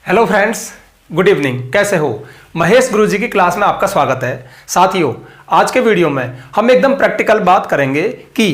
Hello friends, good evening. कैसे हो? महेश गुरुजी की क्लास में आपका स्वागत है। साथियों, आज के वीडियो में हम एकदम प्रैक्टिकल बात करेंगे कि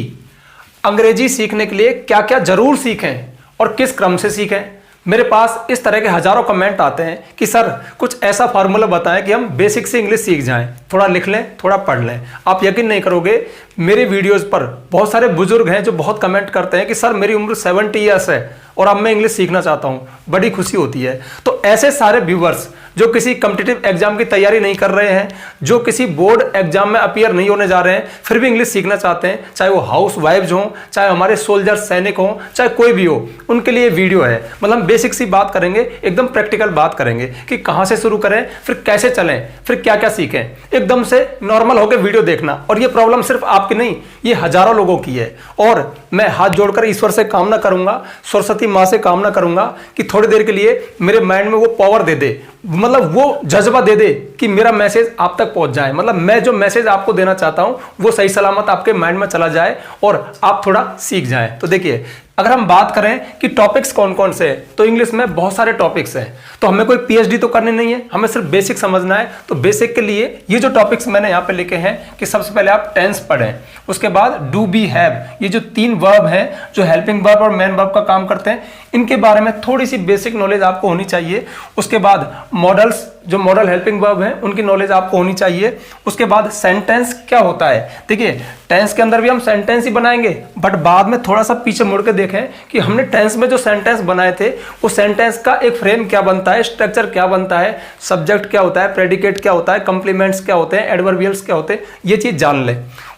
अंग्रेजी सीखने के लिए क्या क्या जरूर सीखें और किस क्रम से सीखें। मेरे पास इस तरह के हजारों कमेंट आते हैं कि सर कुछ ऐसा फार्मूला बताएं कि हम बेसिक से इंग्लिश सीख जाएं, थोड़ा लिख लें, थोड़ा पढ़ लें। आप यकीन नहीं करोगे, मेरे वीडियोस पर बहुत सारे बुजुर्ग हैं जो बहुत कमेंट करते हैं कि सर मेरी उम्र 70 ईयर्स है और अब मैं इंग्लिश सीखना चाहता हूं। बड़ी खुशी होती है। तो ऐसे सारे व्यूवर्स जो किसी कॉम्पिटिटिव एग्जाम की तैयारी नहीं कर रहे हैं, जो किसी बोर्ड एग्जाम में अपीयर नहीं होने जा रहे हैं, फिर भी इंग्लिश सीखना चाहते हैं, चाहे वो हाउस वाइफ्स हों, चाहे हमारे सोल्जर सैनिक हों, चाहे कोई भी हो, उनके लिए वीडियो है। मतलब हम बेसिक सी बात करेंगे, एकदम प्रैक्टिकल बात करेंगे कि कहां से शुरू करें, फिर कैसे चलें, फिर क्या क्या सीखें। एकदम से नॉर्मल होकर वीडियो देखना। और ये प्रॉब्लम सिर्फ आपकी नहीं, ये हजारों लोगों की है। और मैं हाथ जोड़कर ईश्वर से कामना करूंगा, सरस्वती मां से कामना करूंगा कि थोड़ी देर के लिए मेरे माइंड में वो पावर दे दे, मतलब वो जज्बा दे दे कि मेरा मैसेज आप तक पहुंच जाए। मतलब मैं जो मैसेज आपको देना चाहता हूं वो सही सलामत आपके माइंड में चला जाए और आप थोड़ा सीख जाएं। तो देखिए, अगर हम बात करें कि टॉपिक्स कौन कौन से हैं, तो इंग्लिश में बहुत सारे टॉपिक्स हैं। तो हमें कोई पीएचडी तो करनी नहीं है, हमें सिर्फ बेसिक समझना है। तो बेसिक के लिए ये जो टॉपिक्स मैंने यहाँ पे लिखे हैं कि सबसे पहले आप टेंस पढ़ें, उसके बाद डू बी हैव, ये जो 3 वर्ब हैं जो हेल्पिंग वर्ब और मेन वर्ब का काम करते हैं, इनके बारे में थोड़ी सी बेसिक नॉलेज आपको होनी चाहिए। उसके बाद मॉडल्स, जो मॉडल हेल्पिंग वर्ब हैं, उनकी नॉलेज आपको होनी चाहिए। उसके बाद सेंटेंस क्या होता है। देखिए, टेंस के अंदर भी हम सेंटेंस ही बनाएंगे, बट बाद में थोड़ा सा पीछे मुड़ के देखें कि हमने टेंस में जो सेंटेंस बनाए थे वो सेंटेंस का एक फ्रेम क्या बनता है, स्ट्रक्चर क्या बनता है, सब्जेक्ट क्या होता है, प्रेडिकेट क्या होता है, कंप्लीमेंट्स क्या होते हैं, एडवर्बियल्स क्या होते हैं, ये चीज जान लें।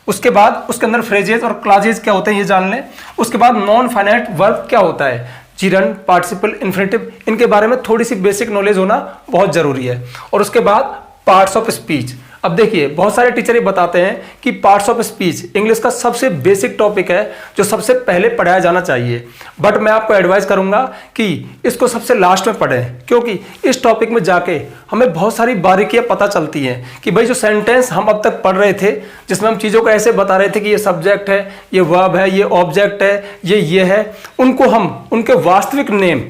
उसके बाद उसके अंदर फ्रेजेस और क्लॉजेस क्या होते हैं ये जान लें। उसके बाद नॉन फाइनाइट वर्ब क्या होता है, जिरंड, पार्टिसिपल, इन्फिनिटिव, इनके बारे में थोड़ी सी बेसिक नॉलेज होना बहुत जरूरी है। और उसके बाद पार्ट्स ऑफ स्पीच। अब देखिए, बहुत सारे टीचर ये बताते हैं कि पार्ट्स ऑफ स्पीच इंग्लिश का सबसे बेसिक टॉपिक है जो सबसे पहले पढ़ाया जाना चाहिए। बट मैं आपको एडवाइस करूंगा कि इसको सबसे लास्ट में पढ़ें, क्योंकि इस टॉपिक में जाके हमें बहुत सारी बारीकियां पता चलती हैं कि भाई जो सेंटेंस हम अब तक पढ़ रहे थे, जिसमें हम चीज़ों को ऐसे बता रहे थे कि ये सब्जेक्ट है, ये वर्ब है, ये ऑब्जेक्ट है, ये है, उनको हम उनके वास्तविक नेम,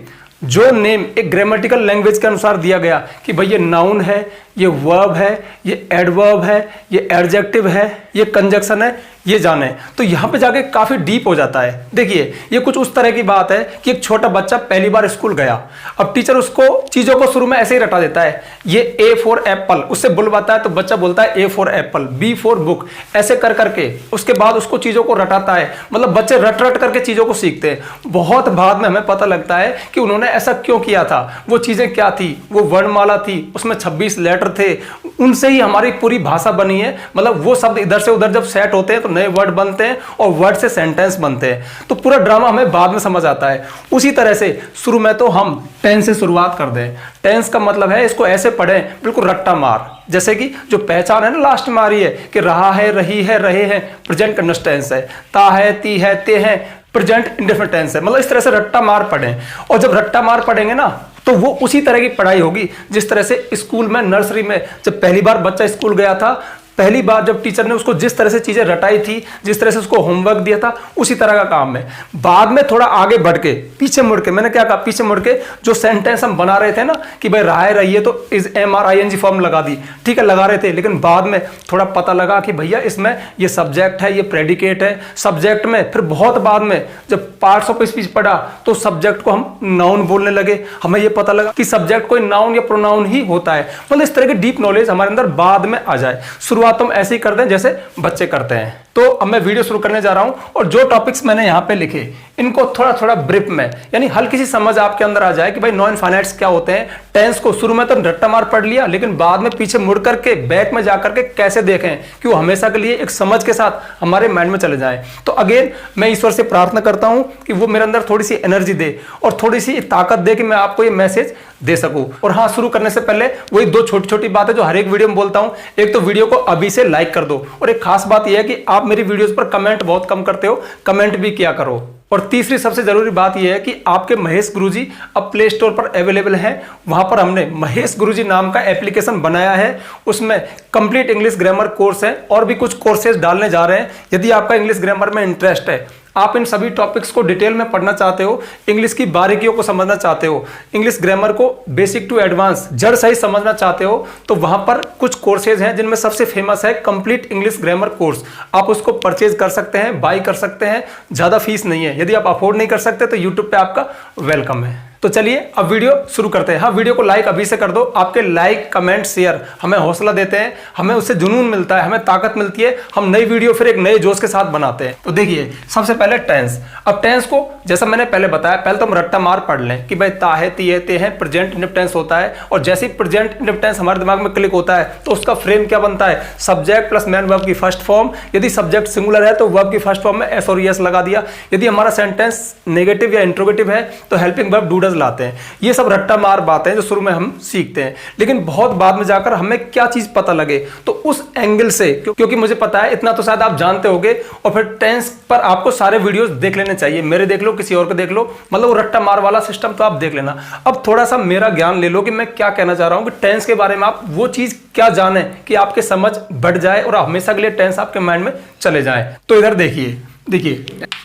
जो नेम एक ग्रामेटिकल लैंग्वेज के अनुसार दिया गया कि भाई ये नाउन है, ये वर्ब है, ये एडवर्ब है, ये एडजेक्टिव है, ये कंजक्शन है, ये जाने, तो यहाँ पे जाके काफी डीप हो जाता है। देखिए, ये कुछ उस तरह की बात है कि एक छोटा बच्चा पहली बार स्कूल गया, अब टीचर उसको चीजों को शुरू में ऐसे ही रटा देता है, ये ए फॉर एप्पल, उससे बुलवाता है तो बच्चा बोलता है A for apple, B for book, ऐसे कर करके उसके बाद उसको चीजों को रटाता है। मतलब बच्चे रट रट करके चीजों को सीखते हैं। बहुत बाद में हमें पता लगता है कि उन्होंने ऐसा क्यों किया था, वो चीजें क्या थी, वो वर्णमाला थी, उसमें 26 लेटर थे, उनसे ही हमारी पूरी भाषा बनी है। मतलब वो शब्द इधर से उधर जब सेट होते हैं तो नए वर्ड बनते हैं और वर्ड से सेंटेंस बनते हैं। तो पूरा ड्रामा हमें बाद में समझ आता है। उसी तरह से शुरू में तो हम टेंस से शुरुआत कर दें। टेंस का मतलब है, इसको ऐसे पढ़ें बिल्कुल रट्टा मार, जैसे कि जो पहचान है ना लास्ट में आ रही है कि रहा है, रही है, रहे हैं, प्रेजेंट कंटिन्यूअस टेंस है, ता है, ती है, ते हैं, प्रेजेंट इंडेफिनिट टेंस है। मतलब इस तरह से रट्टा मार पढ़ें। और जब रट्टा मार पढ़ेंगे ना तो वो उसी तरह की पढ़ाई होगी जिस तरह से स्कूल में, नर्सरी में जब पहली बार बच्चा स्कूल गया था, पहली बार जब टीचर ने उसको जिस तरह से चीजें रटाई थी, जिस तरह से उसको होमवर्क दिया था, उसी तरह का काम है। बाद में थोड़ा आगे बढ़ के, पीछे मुड़ के, मैंने क्या कहा, पीछे मुड़ के जो सेंटेंस हम बना रहे थे ना कि भाई रहा है, रही है, तो इज MRING फॉर्म लगा दी, ठीक है, लगा रहे थे, लेकिन बाद में थोड़ा पता लगा कि भैया इसमें ये सब्जेक्ट है, ये प्रेडिकेट है। सब्जेक्ट में फिर बहुत बाद में जब पार्ट्स ऑफ स्पीच पढ़ा तो सब्जेक्ट को हम नाउन बोलने लगे। हमें ये पता लगा कि सब्जेक्ट कोई नाउन या प्रोनाउन ही होता है। मतलब इस तरह की डीप नॉलेज हमारे अंदर बाद में आ जाए। शुरुआत तो हम ऐसे ही कर दें जैसे बच्चे करते हैं। तो अब मैं वीडियो शुरू करने जा रहा हूं और जो टॉपिक्स मैंने यहां पे लिखे इनको थोड़ा थोड़ा ब्रीफ में, यानी हल्की सी समझ आपके अंदर आ जाए कि भाई नॉन फाइनाइट्स क्या होते हैं। टेंस को शुरू में तो रट्टा मार पढ़ लिया, लेकिन बाद में पीछे मुड़ करके बैक में जाकर के कैसे देखें कि वो हमेशा के लिए एक समझ के साथ हमारे माइंड में चले जाए। तो अगेन मैं ईश्वर से प्रार्थना करता हूं कि वो मेरे अंदर थोड़ी सी एनर्जी दे और थोड़ी सी ताकत दे कि मैं आपको ये मैसेज दे सकूं। और हाँ, शुरू करने से पहले वही 2 छोटी छोटी बातें जो हर एक वीडियो में बोलता हूं। एक तो वीडियो को अभी से लाइक कर दो, और एक खास बात यह है कि आप मेरी वीडियोस पर कमेंट बहुत कम करते हो, कमेंट भी किया करो। और तीसरी सबसे जरूरी बात यह है कि आपके महेश गुरुजी अब प्ले स्टोर पर अवेलेबल हैं। वहां पर हमने महेश गुरुजी नाम का एप्लीकेशन बनाया है, उसमें कंप्लीट इंग्लिश ग्रामर कोर्स है और भी कुछ कोर्सेज डालने जा रहे हैं। यदि आपका इंग्लिश ग्रामर में इंटरेस्ट है, आप इन सभी टॉपिक्स को डिटेल में पढ़ना चाहते हो, इंग्लिश की बारीकियों को समझना चाहते हो, इंग्लिश ग्रामर को बेसिक टू एडवांस जड़ सही समझना चाहते हो, तो वहां पर कुछ कोर्सेज हैं जिनमें सबसे फेमस है कंप्लीट इंग्लिश ग्रामर कोर्स। आप उसको परचेज कर सकते हैं, बाई कर सकते हैं, ज्यादा फीस नहीं है। यदि आप अफोर्ड नहीं कर सकते तो यूट्यूब पे आपका वेलकम है। तो चलिए अब वीडियो शुरू करते हैं। हाँ, वीडियो को लाइक अभी से कर दो। आपके लाइक, कमेंट, शेयर हमें हौसला देते हैं, हमें उससे जुनून मिलता है, हमें ताकत मिलती है। हम नई वीडियो फिर एक नए जोश के साथ बनाते हैं। तो देखिए, सबसे पहले टेंस। अब टेंस को जैसा मैंने पहले बताया, पहले तो हम रट्टा मार पढ़ लें कि भाई ता है, ती है, ते है, प्रेजेंट इंडेफिनिट टेंस होता है। और जैसे ही प्रेजेंट इंडेफिनिट टेंस हमारे दिमाग में क्लिक होता है तो उसका फ्रेम क्या बनता है? सब्जेक्ट प्लस मैन वर्ब की फर्स्ट फॉर्म। यदि सब्जेक्ट सिंगुलर है तो वर्ब की फर्स्ट फॉर्म में एस और एस लगा दिया। यदि हमारा सेंटेंस नेगेटिव या इंट्रोगेटिव है तो हेल्पिंग वर्ब डू डज लाते हैं। ये सब रट्टा मार बातें हैं जो शुरू में हम सीखते हैं, लेकिन बहुत बाद में जाकर हमें क्या चीज पता लगे तो उस एंगल से, क्योंकि मुझे पता है इतना तो शायद आप जानते होगे। और फिर टेंस पर आपको सारे वीडियोस देख लेने चाहिए, मेरे देख लो, किसी और को देख लो, मतलब वो रट्टा मार वाला सिस्टम तो आप देख लेना। अब थोड़ा सा मेरा ज्ञान ले लो कि मैं क्या कहना चाह रहा हूं, कि टेंस के बारे में आप वो चीज क्या जाने कि आपके समझ बढ़ जाए और हमेशा के लिए टेंस आपके माइंड में चले जाए। तो इधर देखिए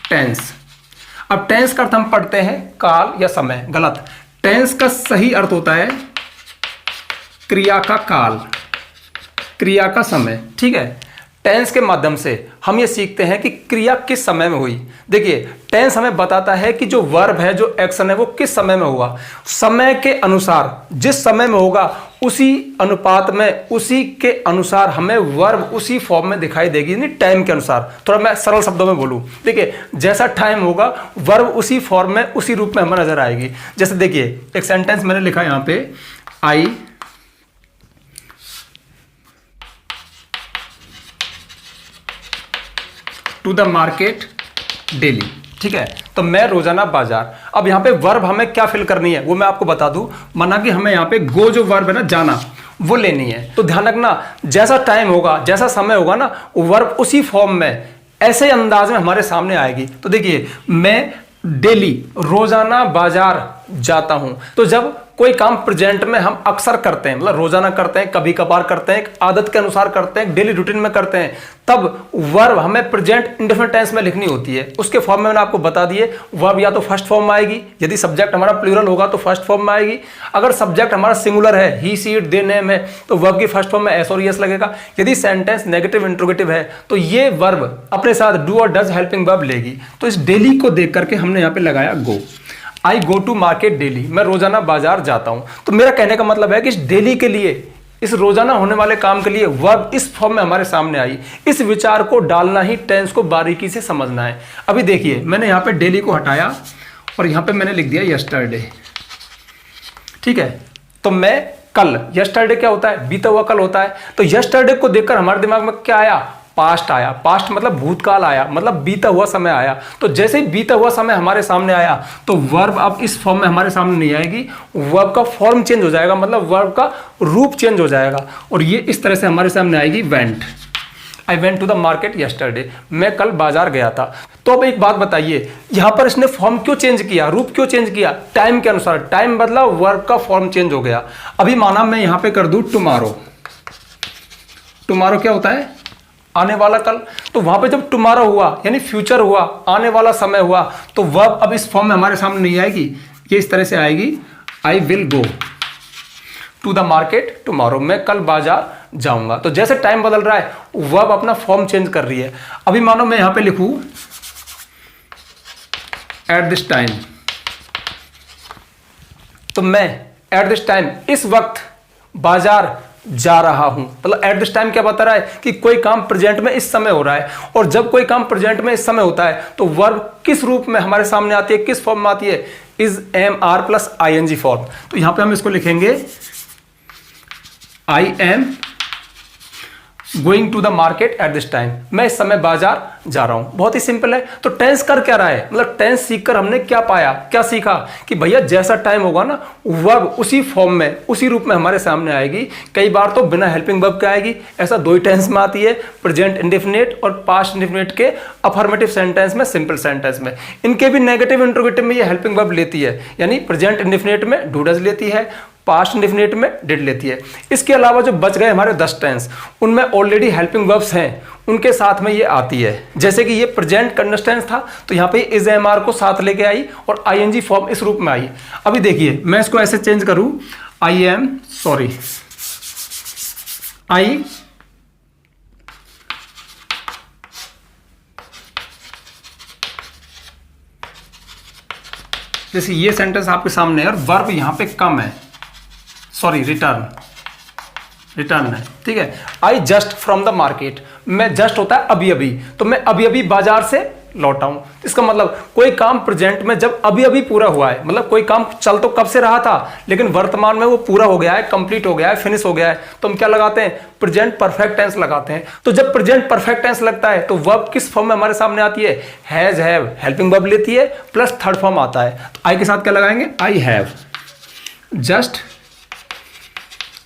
टेंस। अब टेंस का अर्थ हम पढ़ते हैं काल या समय। गलत। टेंस का सही अर्थ होता है क्रिया का काल, क्रिया का समय। ठीक है। टेंस के माध्यम से हम ये सीखते हैं कि क्रिया किस समय में हुई। देखिए, टेंस हमें बताता है कि जो वर्ब है, जो एक्शन है, वो किस समय में हुआ। समय के अनुसार, जिस समय में होगा उसी अनुपात में, उसी के अनुसार हमें वर्ब उसी फॉर्म में दिखाई देगी, यानी टाइम के अनुसार। थोड़ा मैं सरल शब्दों में बोलूं, देखिए, जैसा टाइम होगा वर्ब उसी फॉर्म में, उसी रूप में हमें नजर आएगी। जैसे देखिए, एक सेंटेंस मैंने लिखा यहां पे, आई टू द मार्केट डेली। ठीक है, तो मैं रोजाना बाजार। अब यहां पे वर्ब हमें क्या फिल करनी है वो मैं आपको बता दूं। माना कि हमें यहां पे गो जो वर्ब है ना, जाना, वो लेनी है। तो ध्यान रखना, जैसा टाइम होगा, जैसा समय होगा ना, वर्ब उसी फॉर्म में, ऐसे अंदाज में हमारे सामने आएगी। तो देखिए, मैं डेली, रोजाना बाजार जाता हूं। तो जब कोई काम प्रेजेंट में हम अक्सर करते हैं, मतलब रोजाना करते हैं, कभी कभार करते हैं, आदत के अनुसार करते हैं, डेली रूटीन में करते हैं, तब वर्ब हमें प्रेजेंट इंडेफिनिट टेंस में लिखनी होती है। उसके फॉर्म में मैंने आपको बता दिए, वर्ब या तो फर्स्ट फॉर्म में आएगी, यदि सब्जेक्ट हमारा प्लूरल होगा तो फर्स्ट फॉर्म में आएगी। अगर सब्जेक्ट हमारा सिंगुलर है, ही, सी, इट, दे, नेम है, तो वर्ब की फर्स्ट फॉर्म में एस और एस लगेगा। यदि सेंटेंस नेगेटिव इंट्रोगेटिव है तो ये वर्ब अपने साथ डू और डज हेल्पिंग वर्ब लेगी। तो इस डेली को देख करके हमने यहाँ पे लगाया गो। आई गो टू मार्केट डेली, मैं रोजाना बाजार जाता हूं। तो मेरा कहने का मतलब है कि इस डेली के लिए, इस रोजाना होने वाले काम के लिए वर्ब इस फॉर्म में हमारे सामने आई। इस विचार को डालना ही टेंस को बारीकी से समझना है। अभी देखिए, मैंने यहां पे डेली को हटाया और यहां पे मैंने लिख दिया यस्टरडे। ठीक है, तो मैं कल, यस्टरडे क्या होता है? बीता हुआ कल होता है। तो यस्टरडे को देखकर हमारे दिमाग में क्या आया? पास्ट आया। पास्ट मतलब भूतकाल आया, मतलब बीता हुआ समय आया। तो जैसे ही बीता हुआ समय हमारे सामने आया तो वर्ब अब इस फॉर्म में हमारे सामने नहीं आएगी, वर्ब का फॉर्म चेंज हो जाएगा, मतलब वर्ब का रूप चेंज हो जाएगा। और ये इस तरह से हमारे सामने आएगी, went. I went to the market yesterday, मैं कल बाजार गया था। तो अब एक बात बताइए, यहां पर इसने फॉर्म क्यों चेंज किया, रूप क्यों चेंज किया? टाइम के अनुसार। टाइम बदला, वर्ब का फॉर्म चेंज हो गया। अभी माना मैं यहां पर कर दूं टुमारो। टुमारो क्या होता है? आने वाला कल। तो वहां पे जब टुमारो हुआ यानी फ्यूचर हुआ, आने वाला समय हुआ, तो वर्ब अब इस फॉर्म में हमारे सामने नहीं आएगी, ये इस तरह से आएगी, I will go to the market tomorrow, मैं कल बाजार जाऊंगा। तो जैसे टाइम बदल रहा है वर्ब अपना फॉर्म चेंज कर रही है। अभी मानो मैं यहां पे लिखूं एट दिस टाइम, तो मैं एट दिस टाइम, इस वक्त बाजार जा रहा हूं। मतलब एट दिस टाइम क्या बता रहा है कि कोई काम प्रेजेंट में इस समय हो रहा है। और जब कोई काम प्रेजेंट में इस समय होता है तो वर्ब किस रूप में हमारे सामने आती है, किस फॉर्म में आती है? Is, am, are plus ING form. तो यहां पे हम इसको लिखेंगे, I am going to the market at this time, मैं इस समय बाजार जा रहा हूं। बहुत ही सिंपल है। तो टेंस कर क्या रहा है, मतलब टेंस सीखकर हमने क्या पाया, क्या सीखा कि भैया जैसा टाइम होगा ना, वर्ब उसी फॉर्म में, उसी रूप में हमारे सामने आएगी। कई बार तो बिना हेल्पिंग वर्ब के आएगी। ऐसा दो ही टेंस में आती है, प्रेजेंट इंडेफिनिट और पास्ट इंडेफिनिट के अफर्मेटिव सेंटेंस में, सिंपल सेंटेंस में। इनके भी नेगेटिव इंट्रोगेटिव में ये हेल्पिंग वर्ब लेती है, यानी प्रेजेंट इंडेफिनिट में डू डज लेती है, पास्ट इंडेफिनिट में डिड लेती है। इसके अलावा जो बच गए हमारे 10 टेंस, उनमें ऑलरेडी हेल्पिंग वर्ब्स हैं, उनके साथ में ये आती है। जैसे कि ये प्रेजेंट कंटिन्यूअस टेंस था तो यहाँ पे इज एम आर को साथ लेके आई और आईएनजी फॉर्म इस रूप में आई। अभी देखिए मैं इसको ऐसे चेंज करूं, जैसे ये सेंटेंस आपके सामने है और वर्ब यहां पे कम है, रिटर्न है, ठीक है। I just from the market, मैं जस्ट होता है अभी अभी, तो मैं अभी अभी बाजार से लौटा हूं। इसका मतलब कोई काम प्रेजेंट में जब अभी अभी पूरा हुआ है, मतलब कोई काम चल तो कब से रहा था लेकिन वर्तमान में वो पूरा हो गया है, कंप्लीट हो गया है, फिनिश हो गया है, तो हम क्या लगाते हैं, प्रेजेंट परफेक्ट टेंस लगाते हैं। तो जब प्रेजेंट परफेक्ट टेंस लगता है तो वर्ब किस फॉर्म में हमारे सामने आती है, हैज हैव हेल्पिंग वर्ब लेती है प्लस थर्ड फॉर्म आता है। तो आई के साथ क्या लगाएंगे, I have just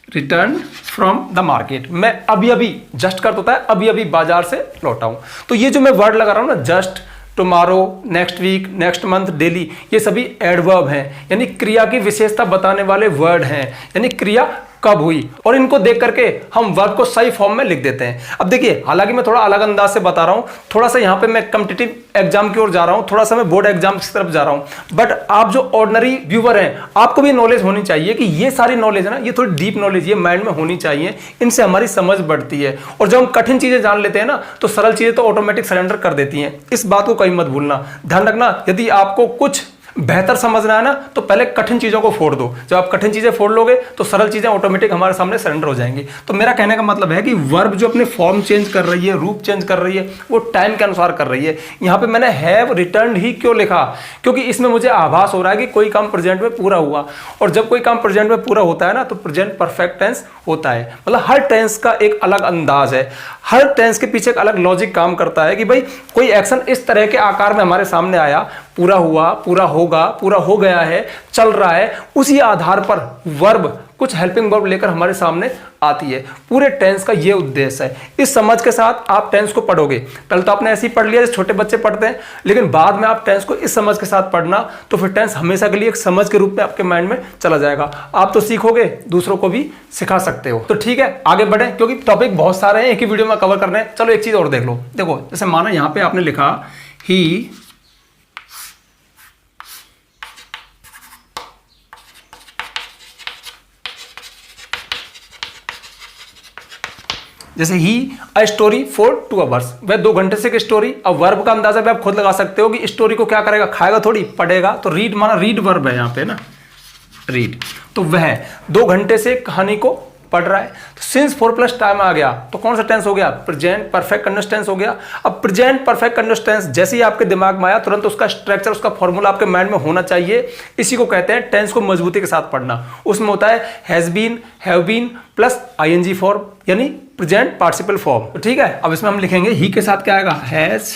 return from the market, मैं अभी अभी, जस्ट कर होता है अभी अभी बाजार से लौटा हूं। तो ये जो मैं वर्ड लगा रहा हूं ना, just, tomorrow, next week, next month, daily, ये सभी एडवर्ब हैं, यानी क्रिया की विशेषता बताने वाले वर्ड हैं, यानी क्रिया कब हुई, और इनको देख करके हम वर्ब को सही फॉर्म में लिख देते हैं। अब देखिए, हालांकि मैं थोड़ा अलग अंदाज से बता रहा हूं, थोड़ा सा यहां पे मैं कॉम्पिटिटिव एग्जाम की ओर जा रहा हूं, थोड़ा सा मैं बोर्ड एग्जाम की तरफ जा रहा हूं, बट आप जो ऑर्डिनरी व्यूअर हैं आपको भी नॉलेज होनी चाहिए कि ये सारी नॉलेज है ना, ये थोड़ी डीप नॉलेज ये माइंड में होनी चाहिए, इनसे हमारी समझ बढ़ती है। और जब हम कठिन चीजें जान लेते हैं ना तो सरल चीजें तो ऑटोमेटिक सरेंडर कर देती हैं। इस बात को कहीं मत भूलना, ध्यान रखना, यदि आपको कुछ बेहतर समझना है ना तो पहले कठिन चीजों को फोड़ दो। जब आप कठिन चीजें फोड़ लोगे तो सरल चीजें ऑटोमेटिक हमारे सामने सरेंडर हो जाएंगी। तो मेरा कहने का मतलब है कि वर्ब जो अपने फॉर्म चेंज कर रही है, रूप चेंज कर रही है, वो टाइम के अनुसार कर रही है। यहां पे मैंने हैव रिटर्न्ड ही क्यों लिखा, क्योंकि इसमें मुझे आभास हो रहा है कि कोई काम प्रेजेंट में पूरा हुआ, और जब कोई काम प्रेजेंट में पूरा होता है ना तो प्रेजेंट परफेक्ट टेंस होता है। मतलब हर टेंस का एक अलग अंदाज है, हर टेंस के पीछे एक अलग लॉजिक काम करता है कि भाई कोई एक्शन इस तरह के आकार में हमारे सामने आया, पूरा हुआ, पूरा होगा, पूरा हो गया है, चल रहा है, उसी आधार पर वर्ब कुछ हेल्पिंग वर्ब लेकर हमारे सामने आती है। पूरे टेंस का ये उद्देश्य है। इस समझ के साथ आप टेंस को पढ़ोगे, पहले तो आपने ऐसे ही पढ़ लिया जैसे छोटे बच्चे पढ़ते हैं, लेकिन बाद में आप टेंस को इस समझ के साथ पढ़ना, तो फिर टेंस हमेशा के लिए एक समझ के रूप में आपके माइंड में चला जाएगा। आप तो सीखोगे, दूसरों को भी सिखा सकते हो। तो ठीक है, आगे बढ़े, क्योंकि टॉपिक बहुत सारे हैं, एक ही वीडियो में कवर करने हैं। चलो एक चीज और देख लो। देखो, जैसे माना यहां पे आपने लिखा ही, जैसे ही अ स्टोरी फॉर 2 आवर्स, वह 2 घंटे से एक स्टोरी। अब वर्ब का अंदाजा भी आप खुद लगा सकते हो कि स्टोरी को क्या करेगा, खाएगा थोड़ी, पढ़ेगा। तो रीड माना रीड वर्ब है यहाँ पे ना, रीड, तो वह 2 घंटे से कहानी को पढ़ रहा है। तो सिंस 4 प्लस टाइम आ गया तो कौन सा टेंस हो गया, प्रेजेंट परफेक्ट कंटिन्यूअस टेंस हो गया। अब प्रेजेंट परफेक्ट कंटिन्यूअस टेंस जैसे ही आपके दिमाग में आया तुरंत उसका स्ट्रक्चर, उसका फॉर्मूला आपके माइंड में होना चाहिए। इसी को कहते हैं टेंस को मजबूती के साथ पढ़ना। उसमें होता है has been, have been plus ING form, यानी प्रेजेंट पार्टिसिपल फॉर्म। तो ठीक है, अब इसमें हम लिखेंगे ही के साथ क्या आएगा, हैज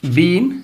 बीन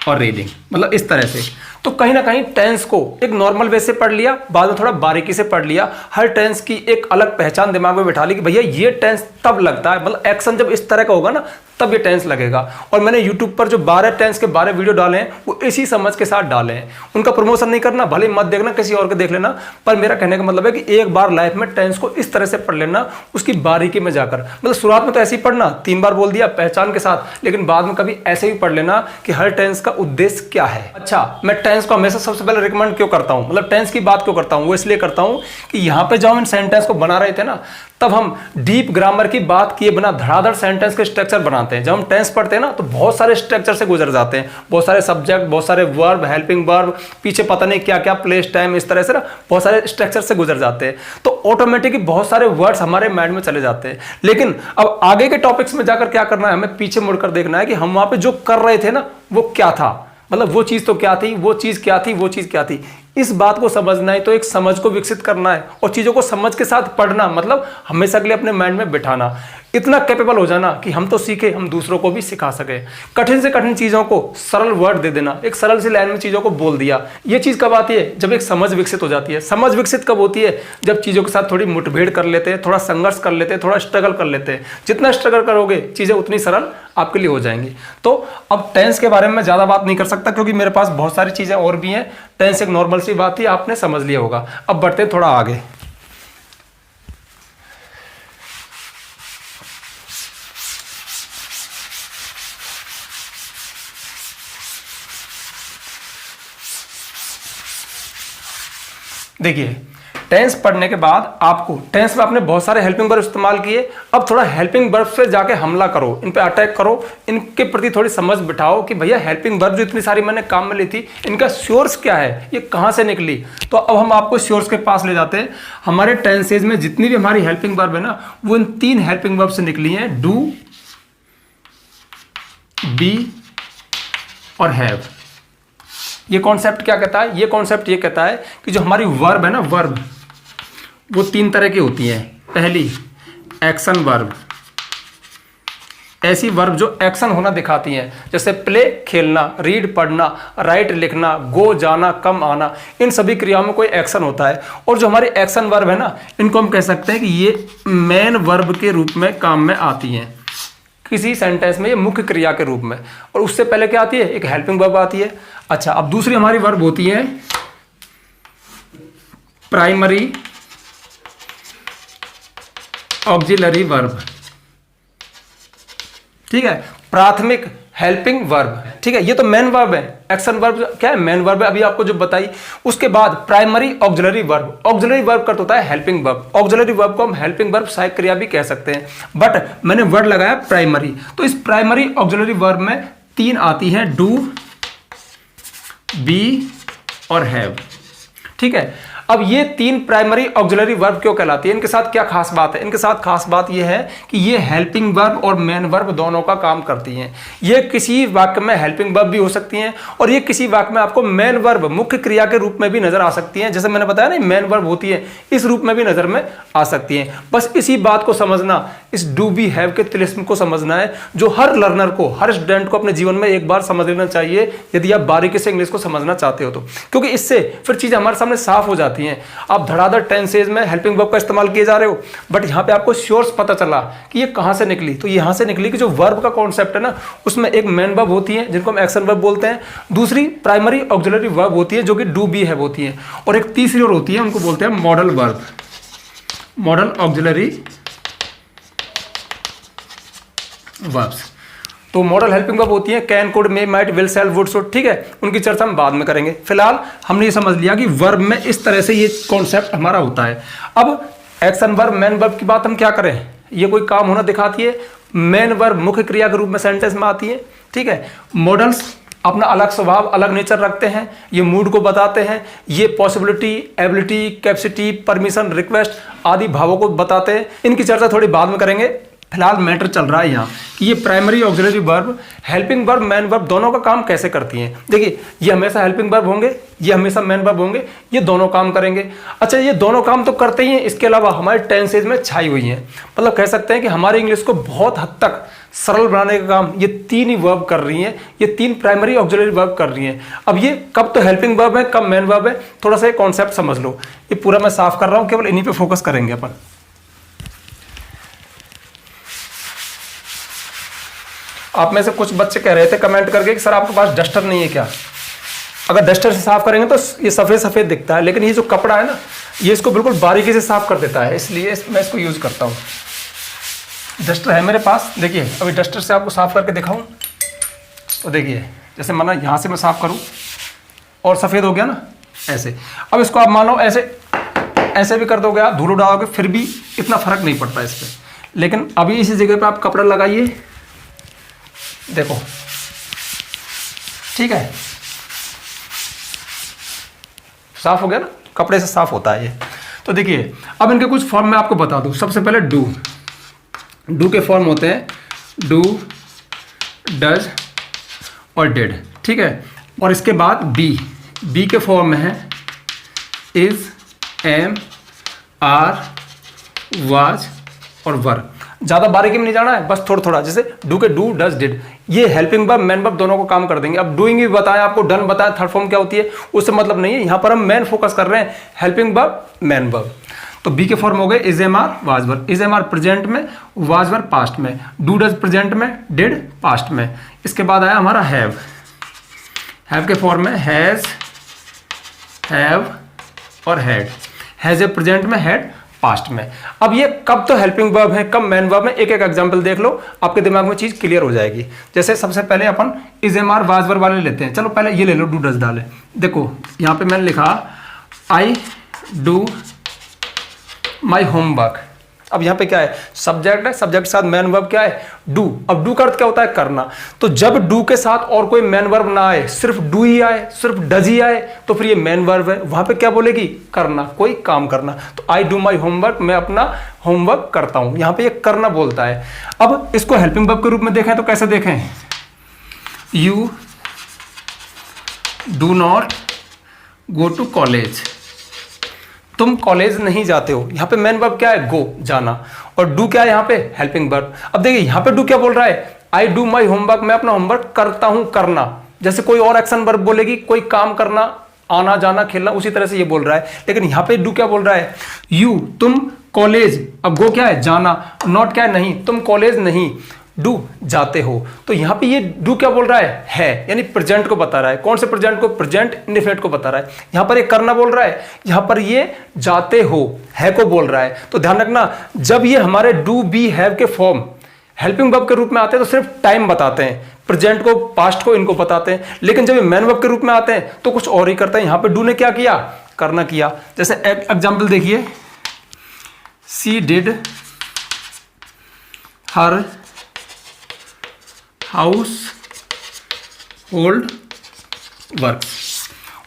और रीडिंग, मतलब इस तरह से। तो कहीं ना कहीं टेंस को एक नॉर्मल वे से पढ़ लिया, बाद में थोड़ा बारीकी से पढ़ लिया, हर टेंस की एक अलग पहचान दिमाग में बिठा ली कि भैया ये टेंस तब लगता है, मतलब एक्शन जब इस तरह का होगा ना तब ये टेंस लगेगा। और मैंने YouTube पर जो 12 टेंस के 12 वीडियो डाले हैं वो इसी समझ के साथ डाले हैं। उनका प्रमोशन नहीं करना, भले मत देखना, किसी और के देख लेना, पर मेरा कहने का मतलब है कि एक बार लाइफ में टेंस को इस तरह से पढ़ लेना, उसकी बारीकी में जाकर। मतलब शुरुआत में तो ऐसे ही पढ़ना, 3 बार बोल दिया पहचान के साथ, लेकिन बाद में कभी ऐसे ही पढ़ लेना कि हर टेंस का उद्देश्य क्या है। अच्छा, मैं टेंस को हमेशा सबसे पहले रिकमेंड क्यों करता हूं, मतलब टेंस की बात क्यों करता हूं, वो इसलिए करता हूं कि यहां पे जब हम सेंटेंस को बना रहे थे ना, तब हम डीप ग्रामर की बात किए बिना धड़ाधड़ सेंटेंस के स्ट्रक्चर बनाते हैं। जब हम टेंस पढ़ते हैं ना तो बहुत सारे स्ट्रक्चर से गुजर जाते हैं, बहुत सारे सब्जेक्ट, बहुत सारे वर्ब, हेल्पिंग वर्ब, पीछे पता नहीं क्या क्या, प्लेस, टाइम, इस तरह से ना बहुत सारे स्ट्रक्चर से गुजर जाते हैं। तो ऑटोमेटिकली बहुत सारे वर्ड्स हमारे माइंड में चले जाते हैं। लेकिन अब आगे के टॉपिक्स में जाकर क्या करना है, हमें पीछे मुड़कर देखना है कि हम वहां पे जो कर रहे थे ना वो क्या था, मतलब वो चीज तो क्या थी, वो चीज क्या थी, वो चीज क्या थी। इस बात को समझना है तो एक समझ को विकसित करना है, और चीजों को समझ के साथ पढ़ना, मतलब हमेशा के लिए अपने माइंड में बिठाना, इतना कैपेबल हो जाना कि हम तो सीखे, हम दूसरों को भी सिखा सके। कठिन से कठिन चीजों को सरल वर्ड दे देना, एक सरल सी लाइन में चीजों को बोल दिया। ये चीज कब आती है, जब एक समझ विकसित हो जाती है। समझ विकसित कब होती है, जब चीजों के साथ थोड़ी मुठभेड़ कर लेते हैं, थोड़ा संघर्ष कर लेते हैं, थोड़ा स्ट्रगल कर लेते हैं। जितना स्ट्रगल करोगे चीजें उतनी सरल आपके लिए हो जाएंगी। तो अब टेंस के बारे में मैं ज्यादा बात नहीं कर सकता क्योंकि मेरे पास बहुत सारी चीजें और भी हैं। टेंस एक नॉर्मल सी बात थी, आपने समझ लिया होगा। अब बढ़ते थोड़ा आगे। देखिए टेंस पढ़ने के बाद आपको टेंस में आपने बहुत सारे हेल्पिंग वर्ब इस्तेमाल किए, अब थोड़ा हेल्पिंग वर्ब से जाके हमला करो, इन पे अटैक करो, इनके प्रति थोड़ी समझ बिठाओ कि भैया हेल्पिंग वर्ब जो इतनी सारी मैंने काम में ली थी इनका सोर्स क्या है, ये कहाँ से निकली। तो अब हम आपको सोर्स के पास ले जाते हैं। हमारे टेंसेज में जितनी भी हमारी हेल्पिंग वर्ब है ना, वो इन 3 हेल्पिंग वर्ब से निकली हैं, डू, बी और हैव। ये कॉन्सेप्ट क्या कहता है, ये कॉन्सेप्ट ये कहता है कि जो हमारी वर्ब है ना, वर्ब वो 3 तरह की होती हैं। पहली एक्शन वर्ब, ऐसी वर्ब जो एक्शन होना दिखाती हैं, जैसे प्ले खेलना, रीड पढ़ना, राइट लिखना, गो जाना, कम आना, इन सभी क्रियाओं में कोई एक्शन होता है। और जो हमारी एक्शन वर्ब है ना, इनको हम कह सकते हैं कि ये मेन वर्ब के रूप में काम में आती हैं किसी सेंटेंस में, ये मुख्य क्रिया के रूप में। और उससे पहले क्या आती है, एक हेल्पिंग वर्ब आती है। अच्छा, अब दूसरी हमारी वर्ब होती है प्राइमरी ऑक्सिलरी वर्ब, ठीक है, प्राथमिक हेल्पिंग वर्ब, ठीक है। ये तो मेन वर्ब है, एक्शन वर्ब क्या है, मेन वर्ब है, अभी आपको जो बताई। उसके बाद primary auxiliary verb, auxiliary verb का होता है हेल्पिंग वर्ब। ऑक्सिलरी वर्ब को हम हेल्पिंग वर्ब, सहायक क्रिया भी कह सकते हैं, बट मैंने वर्ड लगाया प्राइमरी। तो इस प्राइमरी ऑक्सिलरी वर्ब में 3 आती हैं, डू, बी और हैव, ठीक है। अब ये 3 प्राइमरी ऑक्सिलरी वर्ब क्यों कहलाती है, इनके साथ क्या खास बात है, इनके साथ खास बात ये है कि ये हेल्पिंग वर्ब और मेन वर्ब दोनों का काम करती हैं। ये किसी वाक्य में हेल्पिंग वर्ब भी हो सकती हैं और ये किसी वाक्य में आपको मेन वर्ब, मुख्य क्रिया के रूप में भी नजर आ सकती हैं। जैसे मैंने बताया ना, मेन वर्ब होती है, इस रूप में भी नजर में आ सकती हैं। बस इसी बात को समझना, इस डू बी हैव के तिलिस्म को समझना है, जो हर लर्नर को, हर स्टूडेंट को अपने जीवन में एक बार समझ लेना चाहिए, यदि आप बारीकी से इंग्लिश को समझना चाहते हो तो। क्योंकि इससे फिर चीजें हमारे सामने साफ हो जाती हैं। आप धड़ाधड़ टेंसेज में हेल्पिंग वर्ब का इस्तेमाल किए जा रहे हो, बट यहां पे आपको सोर्स पता चला कि ये कहां से निकली। तो यहां से निकली कि जो वर्ब का कॉन्सेप्ट है ना, उसमें एक मेन वर्ब होती है जिनको हम एक्शन वर्ब बोलते हैं, दूसरी प्राइमरी ऑक्सिलरी वर्ब होती है जो कि डू बी हैव होती है, और एक तीसरी और होती है, उनको बोलते हैं modal verb, modal auxiliary verbs. तो मॉडल हेल्पिंग वर्ब होती है can, could, may, might, will, shall, would, should, ठीक है। उनकी चर्चा हम बाद में करेंगे। फिलहाल हमने ये समझ लिया कि वर्ब में इस तरह से ये कॉन्सेप्ट हमारा होता है। अब एक्शन वर्ब, मेन वर्ब की बात हम क्या करें, ये कोई काम होना दिखाती है, मेन वर्ब मुख्य क्रिया के रूप में सेंटेंस में आती है, ठीक है। मॉडल्स अपना अलग स्वभाव, अलग नेचर रखते हैं, ये मूड को बताते हैं, ये possibility, ability, capacity, permission, request आदि भावों को बताते हैं। इनकी चर्चा थोड़ी बाद में करेंगे। फिलहाल मैटर चल रहा है यहाँ कि ये primary auxiliary verb, helping verb, main verb दोनों का काम कैसे करती हैं। देखिए, ये हमेशा हेल्पिंग वर्ब होंगे, ये हमेशा मेन वर्ब होंगे, ये दोनों काम करेंगे। अच्छा, ये दोनों काम तो करते ही हैं, इसके अलावा हमारे टेंसेज में छाई हुई हैं। मतलब कह सकते हैं कि हमारी इंग्लिश को बहुत हद तक सरल बनाने का काम ये 3 ही वर्ब कर रही हैं, ये 3 प्राइमरी ऑक्सिलरी वर्ब कर रही हैं। अब ये कब तो हेल्पिंग वर्ब है, कब मेन वर्ब है, थोड़ा सा ये कॉन्सेप्ट समझ लो। ये पूरा मैं साफ कर रहा हूँ, केवल इन्हीं पर फोकस करेंगे अपन। आप में से कुछ बच्चे कह रहे थे कमेंट करके कि सर आपके पास डस्टर नहीं है क्या। अगर डस्टर से साफ करेंगे तो ये सफ़ेद सफ़ेद दिखता है, लेकिन ये जो कपड़ा है ना, ये इसको बिल्कुल बारीकी से साफ कर देता है, इसलिए मैं इसको यूज़ करता हूँ। डस्टर है मेरे पास, देखिए अभी डस्टर से आपको साफ करके दिखाऊँ तो देखिए, जैसे माना यहाँ से मैं साफ करूँ और सफ़ेद हो गया ना, ऐसे। अब इसको आप मान लो ऐसे भी कर दोगे, आप धूल उड़ाओगे, फिर भी इतना फ़र्क नहीं पड़ता इस पर। लेकिन अभी इसी जगह पर आप कपड़ा लगाइए, देखो, ठीक है, साफ हो गया ना, कपड़े से साफ होता है ये। तो देखिए, अब इनके कुछ फॉर्म मैं आपको बता दूं। सबसे पहले डू के फॉर्म होते हैं डू, डज और डिड, ठीक है। और इसके बाद बी के फॉर्म में है इज, एम, आर, वाज और वर। ज़्यादा बारीकी में नहीं जाना है, बस थोड़ा थोड़ा, जैसे डू के डू, डज, डिड, ये हेल्पिंग वर्ब, मेन वर्ब दोनों को काम कर देंगे। अब डूइंग भी बताया आपको, डन बताया, थर्ड फॉर्म क्या होती है उससे मतलब नहीं है, यहाँ पर हम मेन फोकस कर रहे हैं, हेल्पिंग वर्ब, मेन वर्ब। तो बी के फॉर्म हो गए is, am, are, was, were. Is, am, are present में, वाज, वर पास्ट में, डू, डज प्रेजेंट में, डिड पास्ट में। इसके बाद आया हमारा हैव के फॉर्म में हैज, हैव और हैड। हैज ए प्रेजेंट में, हैड पास्ट में। अब ये कब तो हेल्पिंग वर्ब है, कब मेन वर्ब है, एक एक एग्जांपल देख लो, आपके दिमाग में चीज क्लियर हो जाएगी। जैसे सबसे पहले अपन इज, एम, आर, वाज, वर वाले लेते हैं। चलो पहले ये ले लो, डू, डज डाले। देखो यहाँ पे मैंने लिखा आई डू माई होमवर्क। अब यहाँ पे क्या है, सब्जेक्ट है, सब्जेक्ट के साथ मेन वर्ब क्या है, डू। अब डू का अर्थ क्या होता है, करना। तो जब डू के साथ और कोई मेन वर्ब ना आए, सिर्फ डू ही आए, सिर्फ डज ही आए, तो फिर ये मेन वर्ब है। वहां पे क्या बोलेगी, करना, कोई काम करना। तो आई डू माई होमवर्क, मैं अपना होमवर्क करता हूं। यहाँ पे ये करना बोलता है। अब इसको हेल्पिंग वर्ब के रूप में देखें तो कैसे देखें, you do not go to college, तुम कॉलेज नहीं जाते हो। यहां पे मेन वर्ब क्या है, गो, जाना, और डू क्या है यहाँ पे, हेल्पिंग वर्ब। अब देखिए यहां पे डू क्या बोल रहा है, आई डू माई होमवर्क, मैं अपना होमवर्क करता हूं, करना। जैसे कोई और एक्शन वर्ब बोलेगी, कोई काम करना, आना जाना खेलना, उसी तरह से ये बोल रहा है। लेकिन यहां पे डू क्या बोल रहा है, यू, तुम कॉलेज, अब गो क्या है, जाना, नॉट क्या है, नहीं, तुम कॉलेज नहीं, डू जाते हो। तो यहां पे ये डू क्या बोल रहा है, यानी प्रेजेंट को बता रहा है। कौन से प्रेजेंट को, प्रेजेंट इंडेफिनिट को बता रहा है। यहां पर ये करना बोल रहा है, यहां पर ये जाते हो है को बोल रहा है। तो ध्यान रखना, जब ये हमारे डू बी हैव के फॉर्म हेल्पिंग वर्ब के रूप में आते हैं तो सिर्फ टाइम बताते हैं, प्रेजेंट को, पास्ट को, इनको बताते हैं। लेकिन जब ये मेन वर्ब के रूप में आते हैं तो कुछ और ही करते हैं। यहां पर डू ने क्या किया, करना किया। जैसे एग्जाम्पल देखिए, she did her household works,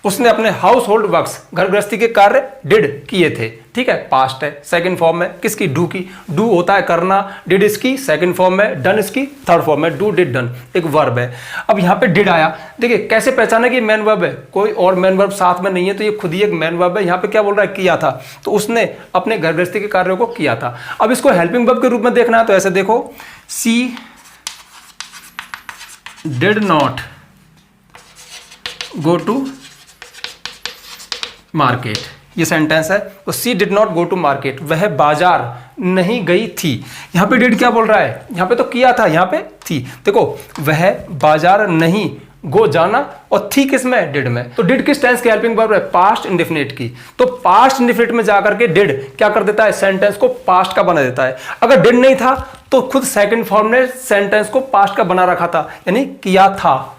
उसने अपने हाउस होल्ड वर्क्स, घर गृहस्थी के कार्य डिड किए थे। ठीक है, पास्ट है, सेकंड फॉर्म है किसकी, डू की। डू होता है करना, डिड इसकी सेकंड फॉर्म है, डन इसकी थर्ड फॉर्म है, डू डिड डन एक वर्ब है। अब यहां पे डिड आया, देखिए कैसे पहचाने कि मेन वर्ब है, कोई और मेन वर्ब साथ में नहीं है, तो ये खुद ही एक मेन वर्ब है। यहां पे क्या बोल रहा है, किया था, तो उसने अपने घर गृहस्थी के कार्यों को किया था। अब इसको हेल्पिंग वर्ब के रूप में देखना है तो ऐसे देखो, she did not go to market, ये सेंटेंस है। तो she did not go to market, वह बाजार नहीं गई थी। यहां पे डिड क्या बोल रहा है, यहां पे तो किया था, यहां पे थी। देखो वह बाजार नहीं, गो जाना, और थी किसमें, डिड में। तो डिड किस टेंस की हेल्पिंग वर्ब है, पास्ट इंडेफिनिट की। तो पास्ट इंडेफिनिट में जाकर के डिड क्या कर देता है, सेंटेंस को पास्ट का बना देता है। अगर डिड नहीं था तो खुद सेकंड फॉर्म ने सेंटेंस को पास्ट का बना रखा था, यानी किया था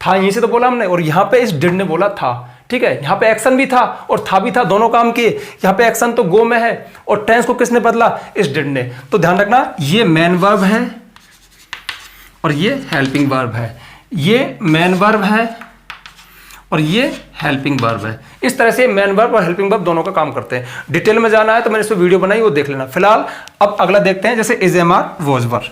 यहीं से तो बोला हमने, और यहां पे इस डिड ने बोला था। ठीक है, यहां पे एक्शन भी था और था भी था, दोनों काम किए। यहां पे एक्शन तो गो में है और टेंस को किसने बदला, इस डिड ने। तो ध्यान रखना, ये मेन वर्ब है और ये हेल्पिंग वर्ब है, ये मेन वर्ब है और ये हेल्पिंग वर्ब है। इस तरह से मेन वर्ब और हेल्पिंग वर्ब दोनों का काम करते हैं। डिटेल में जाना है तो मैंने इस पर वीडियो बनाई, वो देख लेना। फिलहाल अब अगला देखते हैं, जैसे is am are was were.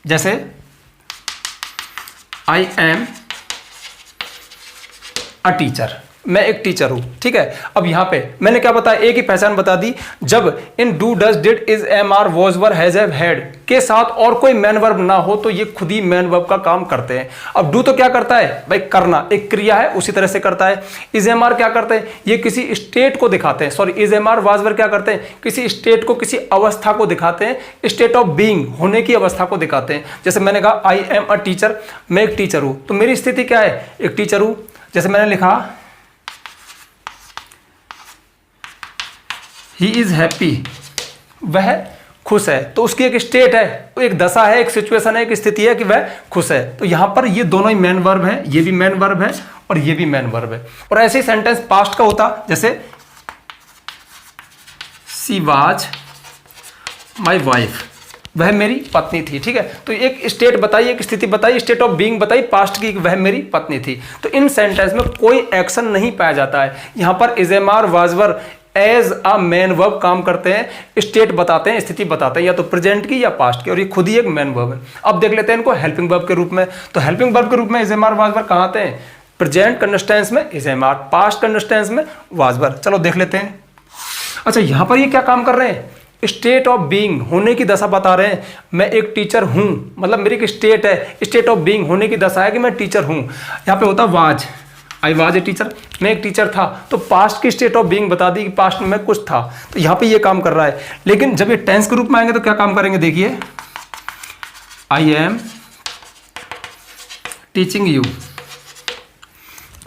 जैसे आई एम अ टीचर, मैं एक टीचर हूं। ठीक है, अब यहां पे मैंने क्या बताया, एक ही पहचान बता दी। जब इन do does did is am are was were has have had के साथ और कोई मेन वर्ब ना हो तो ये खुद ही मेन वर्ब का काम करते हैं। अब डू तो क्या करता है भाई, करना, एक क्रिया है, उसी तरह से करता है। इज एम आर क्या करते हैं, ये किसी स्टेट को दिखाते हैं। Sorry, is am are was were क्या करते हैं, किसी स्टेट को, किसी अवस्था को दिखाते हैं, स्टेट ऑफ बीइंग, होने की अवस्था को दिखाते हैं। जैसे मैंने कहा आई एम अ टीचर, मैं एक टीचर हूं, तो मेरी स्थिति क्या है, एक टीचर हूं। जैसे मैंने लिखा ही इज हैप्पी, वह खुश है, तो उसकी एक स्टेट है, एक दशा है, एक सिचुएशन है, एक स्थिति है कि वह खुश है। तो यहां पर ये दोनों ही मेन वर्ब है, ये भी मेन वर्ब है और ये भी मेन वर्ब है। और ऐसे ही सेंटेंस पास्ट का होता, जैसे शी वाज माई वाइफ, वह मेरी पत्नी थी। ठीक है, तो एक स्टेट बताई, एक स्थिति बताई, स्टेट ऑफ बीइंग बताई पास्ट की, वह मेरी पत्नी थी। तो इन सेंटेंस में कोई एक्शन नहीं पाया जाता है। यहां पर is am are was were as a main verb काम करते हैं, स्टेट बताते हैं, स्थिति बताते हैं, या तो प्रेजेंट की या पास्ट की, और ये खुद ही एक मेन वर्ब है। अब देख लेते हैं इनको हेल्पिंग वर्ब के रूप में। तो हेल्पिंग वर्ब के रूप में is am are was were कहां आते हैं, प्रेजेंट कंडीशंस में is am are, past conditions में वाज वर। चलो देख लेते हैं। अच्छा, यहां पर ये क्या काम कर रहे हैं, स्टेट ऑफ बीइंग, होने की दशा बता रहे हैं। मैं एक टीचर हूं, मतलब मेरी एक स्टेट है, स्टेट ऑफ बीइंग, होने की दशा है कि मैं टीचर हूं। यहां पे होता was, I was a teacher, मैं एक टीचर था, तो पास्ट की स्टेट ऑफ बीइंग बता दी कि पास्ट में मैं कुछ था, तो यहां पे ये काम कर रहा है। लेकिन जब ये टेंस के रूप में आएंगे तो क्या काम करेंगे, देखिए I am teaching you,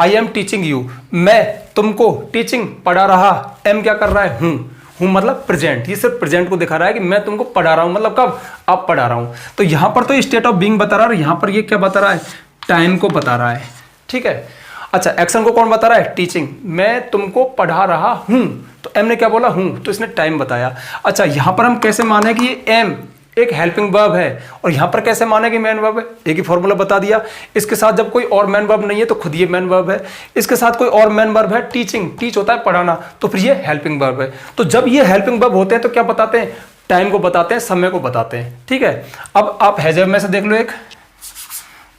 I am teaching you, मैं तुमको टीचिंग पढ़ा रहा, एम क्या कर रहा है, हूं, हूँ मतलब प्रेजेंट, ये सिर्फ प्रेजेंट को दिखा रहा है कि मैं तुमको पढ़ा रहा हूँ, मतलब कब, अब पढ़ा रहा हूँ। तो यहाँ पर तो स्टेट ऑफ बीइंग बता रहा है और यहाँ पर ये क्या बता रहा है, टाइम को बता रहा है, ठीक है। अच्छा, एक्शन को कौन बता रहा है, टीचिंग, मैं तुमको पढ़ा रहा हूँ, तो एम ने क्या बोला, हूँ, तो इसने टाइम बताया। अच्छा, यहाँ पर हम कैसे माने कि ये एम एक हेल्पिंग वर्ब है और यहाँ पर कैसे माने कि मेन वर्ब है, एक ही फॉर्मूला बता दिया। इसके साथ जब कोई और मेन वर्ब नहीं है तो खुद ये मेन वर्ब है, इसके साथ कोई और मेन वर्ब है, टीचिंग, टीच होता है पढ़ाना, तो फिर ये हेल्पिंग वर्ब है। तो जब ये हेल्पिंग वर्ब होते हैं तो क्या बताते हैं, टाइम को बताते हैं, समय को बताते हैं, ठीक है। अब आप हैजहैव में से देख लो एक,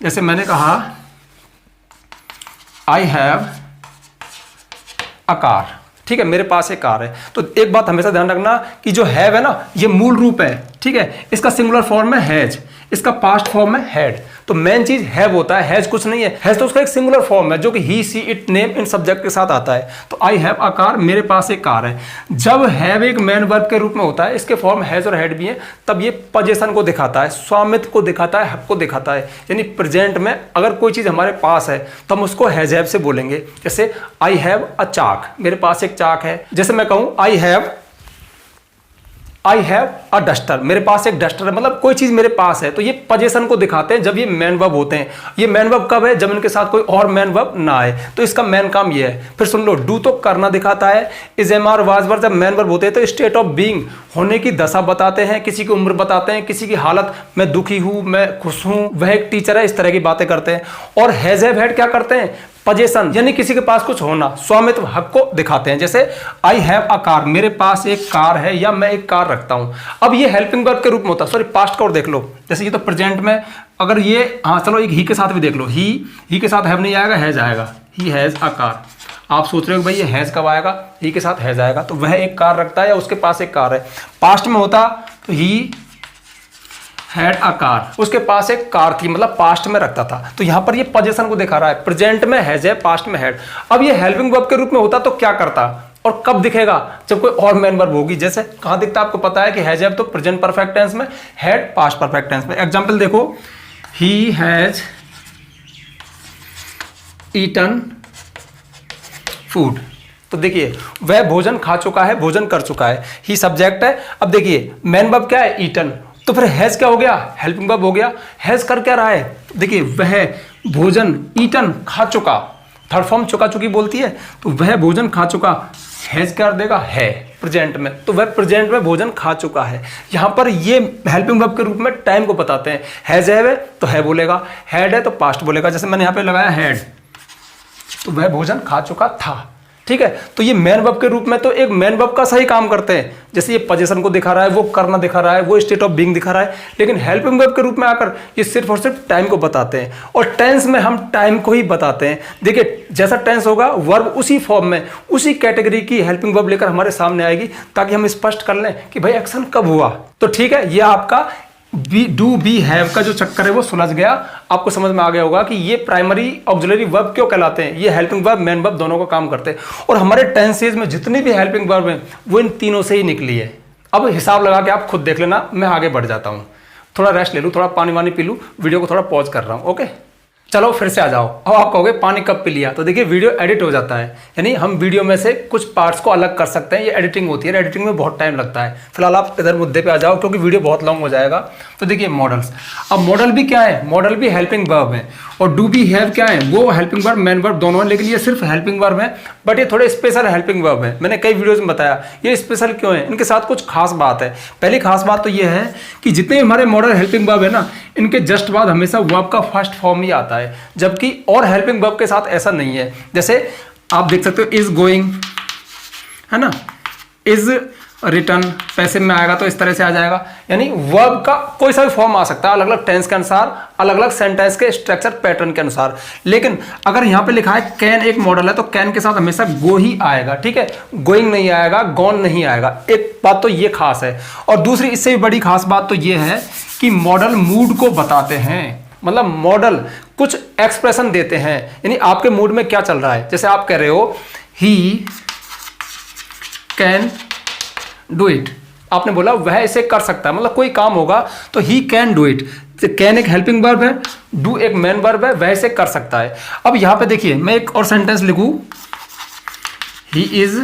जैसे मैंने कहा आई हैव अ कार, ठीक है, मेरे पास एक कार है। तो एक बात हमेशा ध्यान रखना कि जो हैव है ना, ये मूल रूप है, ठीक है, इसका सिंगुलर फॉर्म है हैज, इसका पास्ट फॉर्म है हैड। तो मेन चीज हैव होता है, हैज कुछ नहीं है। हैज तो उसका एक सिंगुलर फॉर्म है जो कि ही, सी, इट, नेम इन सब्जेक्ट के साथ आता है। तो आई हैव अ कार, मेरे पास एक कार है। जब हैव एक मेन वर्ब के रूप में होता है, इसके फॉर्म हैज और हैड भी है, तब ये पोजीशन को दिखाता है, स्वामित्व को दिखाता है, हक को दिखाता है। यानी प्रेजेंट में अगर कोई चीज हमारे पास है तो हम उसको हैज हैव से बोलेंगे। जैसे आई हैव अ चाक, मेरे पास एक चाक है। जैसे मैं कहूं आई हैव अ डस्टर, मेरे पास एक डस्टर है, मतलब कोई चीज मेरे पास है। तो ये पोजीशन को दिखाते हैं जब ये मेन वर्ब होते हैं। ये मेन वर्ब कब है, जब इनके साथ कोई और मेन वर्ब ना आए। तो इसका मेन काम ये है। फिर सुन लो, डू तो करना दिखाता है, इज, एम, आर, वाज, वर जब मेन वर्ब होते हैं तो स्टेट ऑफ बीइंग, होने की दशा बताते हैं, किसी की उम्र बताते हैं, किसी की हालत, मैं दुखी हूं, मैं खुश हूं, वह एक टीचर है, इस तरह की बातें करते हैं। और हैज हैव हैड क्या करते हैं, पोजीशन, यानी किसी के पास कुछ होना, स्वामित्व, हक को दिखाते हैं। जैसे आई हैव अ कार, मेरे पास एक कार है या मैं एक कार रखता हूं। अब ये हेल्पिंग वर्ब के रूप में होता है, सॉरी पास्ट का। और देख लो, जैसे ये तो प्रेजेंट में, अगर ये, हाँ चलो एक ही के साथ भी देख लो, ही के साथ हैव नहीं आएगा, हैज आएगा, ही हैज अ कार। आप सोच रहे हो भाई ये हैज कब आएगा, ही के साथ हैज आएगा, तो वह एक कार रखता है या उसके पास एक कार है। पास्ट में होता तो ही हैड अ कार, उसके पास एक कार थी, मतलब पास्ट में रखता था। तो यहां पर ये पोजीशन को दिखा रहा है, प्रेजेंट में हैज है, पास्ट में हैड। अब ये हेल्पिंग वर्ब के रूप में होता तो क्या करता और कब दिखेगा, जब कोई और मेन वर्ब होगी। जैसे कहां दिखता आपको पता है कि हैज है तो प्रेजेंट परफेक्ट टेंस में, हैड पास्ट परफेक्ट टेंस में। एग्जांपल देखो, ही हैज ईटन फूड, तो देखिए वह भोजन खा चुका है, भोजन कर चुका है, ही सब्जेक्ट है। अब देखिए मेन वर्ब क्या है, ईटन, तो फिर हैज क्या हो गया, हेल्पिंग वर्ब हो गया। हैज कर क्या रहा है, देखिए वह भोजन, ईटन खा चुका, थर्ड फॉर्म चुका चुकी बोलती है, तो वह भोजन खा चुका, हैज क्या देगा, है प्रेजेंट में, तो वह प्रेजेंट में भोजन खा चुका है। यहां पर ये हेल्पिंग वर्ब के रूप में टाइम को बताते हैं। हैज है तो है बोलेगा, हैड है तो पास्ट बोलेगा। जैसे मैंने यहां पे लगाया हैड, तो वह भोजन खा चुका था, ठीक है। तो ये मेन वर्ब के रूप में तो एक मेन वर्ब का सही काम करते हैं, जैसे ये पोजीशन को दिखा रहा है, वो करना दिखा रहा है, वो स्टेट ऑफ बीइंग दिखा रहा है। लेकिन हेल्पिंग वर्ब के रूप में आकर ये सिर्फ और सिर्फ टाइम को बताते हैं, और टेंस में हम टाइम को ही बताते हैं। देखिए जैसा टेंस होगा, वर्ब उसी फॉर्म में, उसी कैटेगरी की हेल्पिंग वर्ब लेकर हमारे सामने आएगी, ताकि हम स्पष्ट कर लें कि भाई एक्शन कब हुआ। तो ठीक है, ये आपका डू बी हैव का जो चक्कर है वो सुलझ गया। आपको समझ में आ गया होगा कि ये प्राइमरी ऑक्सिलरी वर्ब क्यों कहलाते हैं। ये हेल्पिंग वर्ब, मेन वर्ब दोनों का काम करते हैं, और हमारे टेंसेज में जितनी भी हेल्पिंग वर्ब हैं वो इन तीनों से ही निकली है। अब हिसाब लगा के आप खुद देख लेना, मैं आगे बढ़ जाता हूं, थोड़ा रेस्ट ले लूं, थोड़ा पानी वानी पी लूं, वीडियो को थोड़ा पॉज कर रहा हूं। ओके, चलो फिर से आ जाओ। अब आप कहोगे पानी कब पी लिया, तो देखिए वीडियो एडिट हो जाता है, यानी हम वीडियो में से कुछ पार्ट्स को अलग कर सकते हैं। ये एडिटिंग होती है, एडिटिंग में बहुत टाइम लगता है। फिलहाल आप इधर मुद्दे पे आ जाओ, क्योंकि वीडियो बहुत लॉन्ग हो जाएगा। तो देखिए मॉडल्स, अब मॉडल भी क्या है, मॉडल भी हेल्पिंग वर्ब है, और डू बी हैव क्या है, वो हेल्पिंग वर्ब, मेन वर्ब दोनों है, लेकिन ये सिर्फ हेल्पिंग वर्ब है, बट ये थोड़े स्पेशल हेल्पिंग वर्ब है। मैंने कई वीडियोज में बताया ये स्पेशल क्यों है, इनके साथ कुछ खास बात है। पहली खास बात तो ये है कि जितने हमारे मॉडल हेल्पिंग वर्ब है ना, इनके जस्ट बाद हमेशा वर्ब का फर्स्ट फॉर्म ही आता है, जबकि और हेल्पिंग वर्ब के साथ ऐसा नहीं है। जैसे आप देख सकते हो, इज गोइंग है ना, इज रिटर्न पैसिव में आएगा तो इस तरह से आ जाएगा। यानी वर्ब का कोई सा भी फॉर्म आ सकता है, अलग अलग टेंस के अनुसार, अलग अलग सेंटेंस के स्ट्रक्चर पैटर्न के अनुसार। लेकिन अगर यहाँ पे लिखा है कैन एक मॉडल है, तो कैन के साथ हमेशा गो ही आएगा, ठीक है, गोइंग नहीं आएगा, गॉन नहीं आएगा। एक बात तो ये खास है, और दूसरी इससे भी बड़ी खास बात तो ये है कि मॉडल मूड को बताते हैं। मतलब मॉडल कुछ एक्सप्रेशन देते हैं, यानी आपके मूड में क्या चल रहा है। जैसे आप कह रहे हो ही कैन डू इट, आपने बोला वह इसे कर सकता है, मतलब कोई काम होगा तो he can do it. Can एक हेल्पिंग वर्ब है, डू एक मेन वर्ब है, वह इसे कर सकता है। अब यहां पे देखिए मैं एक और सेंटेंस लिखूं, ही इज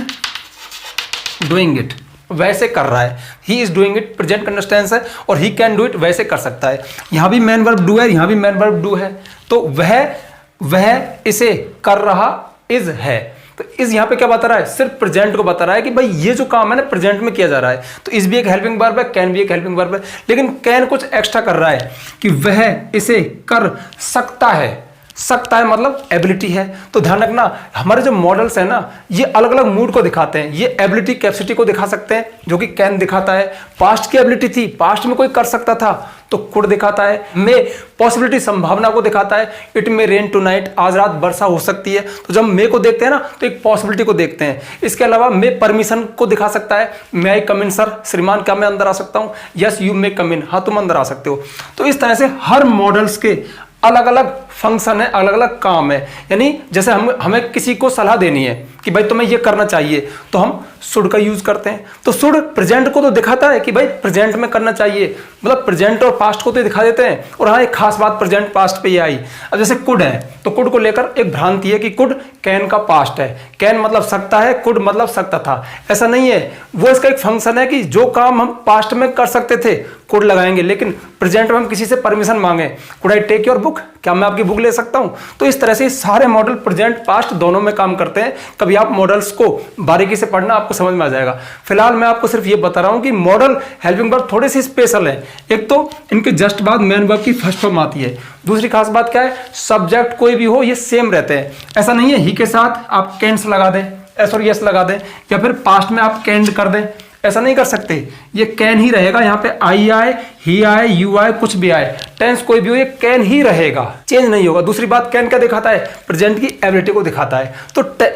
डूइंग इट, वैसे कर रहा है, he is doing it, present continuous tense है और ही कैन डू इट, वैसे कर सकता है। यहां भी मेन वर्ब डू है, यहां भी मेन वर्ब डू है, तो वह इसे कर रहा इज है। तो इस यहां पे क्या बता रहा है, सिर्फ प्रेजेंट को बता रहा है कि भाई ये जो काम है ना प्रेजेंट में किया जा रहा है। तो इस भी एक हेल्पिंग वर्ब है, कैन भी एक हेल्पिंग वर्ब है, लेकिन कैन कुछ एक्स्ट्रा कर रहा है कि वह इसे कर सकता है। सकता है मतलब एबिलिटी है। तो ध्यान रखना, हमारे जो मॉडल्स है ना ये अलग अलग मूड को दिखाते हैं। ये एबिलिटी कैपेसिटी को दिखा सकते हैं जो कि कैन दिखाता है। पास्ट की एबिलिटी थी, पास्ट में कोई कर सकता था तो कुड दिखाता है। मे पॉसिबिलिटी संभावना को दिखाता है, इट मे रेन टुनाइट, आज रात वर्षा हो सकती है। तो जब मे को देखते हैं ना तो एक पॉसिबिलिटी को देखते हैं। इसके अलावा मे परमिशन को दिखा सकता है, मे आई कम इन सर, श्रीमान क्या मैं अंदर आ सकता हूं, यस यू मे कम इन, हाँ तुम अंदर आ सकते हो। तो इस तरह से हर मॉडल्स के अलग अलग फंक्शन है, अलग अलग काम है। यानी जैसे हमें किसी को सलाह देनी है कि भाई तुम्हें ये करना चाहिए तो हम शुड का यूज करते हैं। तो शुड प्रेजेंट को तो दिखाता है कि भाई प्रेजेंट में करना चाहिए, मतलब प्रेजेंट और पास्ट को तो दिखा देते हैं। और हाँ एक खास बात प्रेजेंट पास्ट पे ये आई। अब जैसे कुड है तो कुड को लेकर एक भ्रांति है कि कुड कैन का पास्ट है, कैन मतलब सकता है, कुड मतलब सकता था। ऐसा नहीं है, वो इसका एक फंक्शन है कि जो काम हम पास्ट में कर सकते थे कुड लगाएंगे, लेकिन प्रेजेंट में हम किसी से परमिशन मांगे, could I take your book, क्या मैं आपकी बुक ले सकता हूं। तो इस तरह से सारे मॉडल प्रेजेंट पास्ट दोनों में काम करते हैं। कभी आप मॉडल्स को बारीकी से पढ़ना, आपको समझ में आ जाएगा। फिलहाल मैं आपको सिर्फ ये बता रहा हूं कि मॉडल हेल्पिंग वर्ब थोड़े से स्पेशल है। एक तो इनके जस्ट बाद मेन वर्ब की फर्स्ट फॉर्म आती है। दूसरी खास बात क्या है, सब्जेक्ट कोई भी हो ये सेम रहते हैं। ऐसा नहीं है ही के साथ आप कैंस लगा दें, एस और यस लगा दें, या फिर पास्ट में आप कैन कर दें, ऐसा नहीं कर सकते। ये कैन ही रहेगा, यहाँ पे आई आए, ही आए, यू आए, कुछ भी आए, टेंस कोई भी हो ये कैन ही रहेगा, चेंज नहीं होगा। दूसरी बात कैन क्या दिखाता है, प्रेजेंट की एबिलिटी को दिखाता है।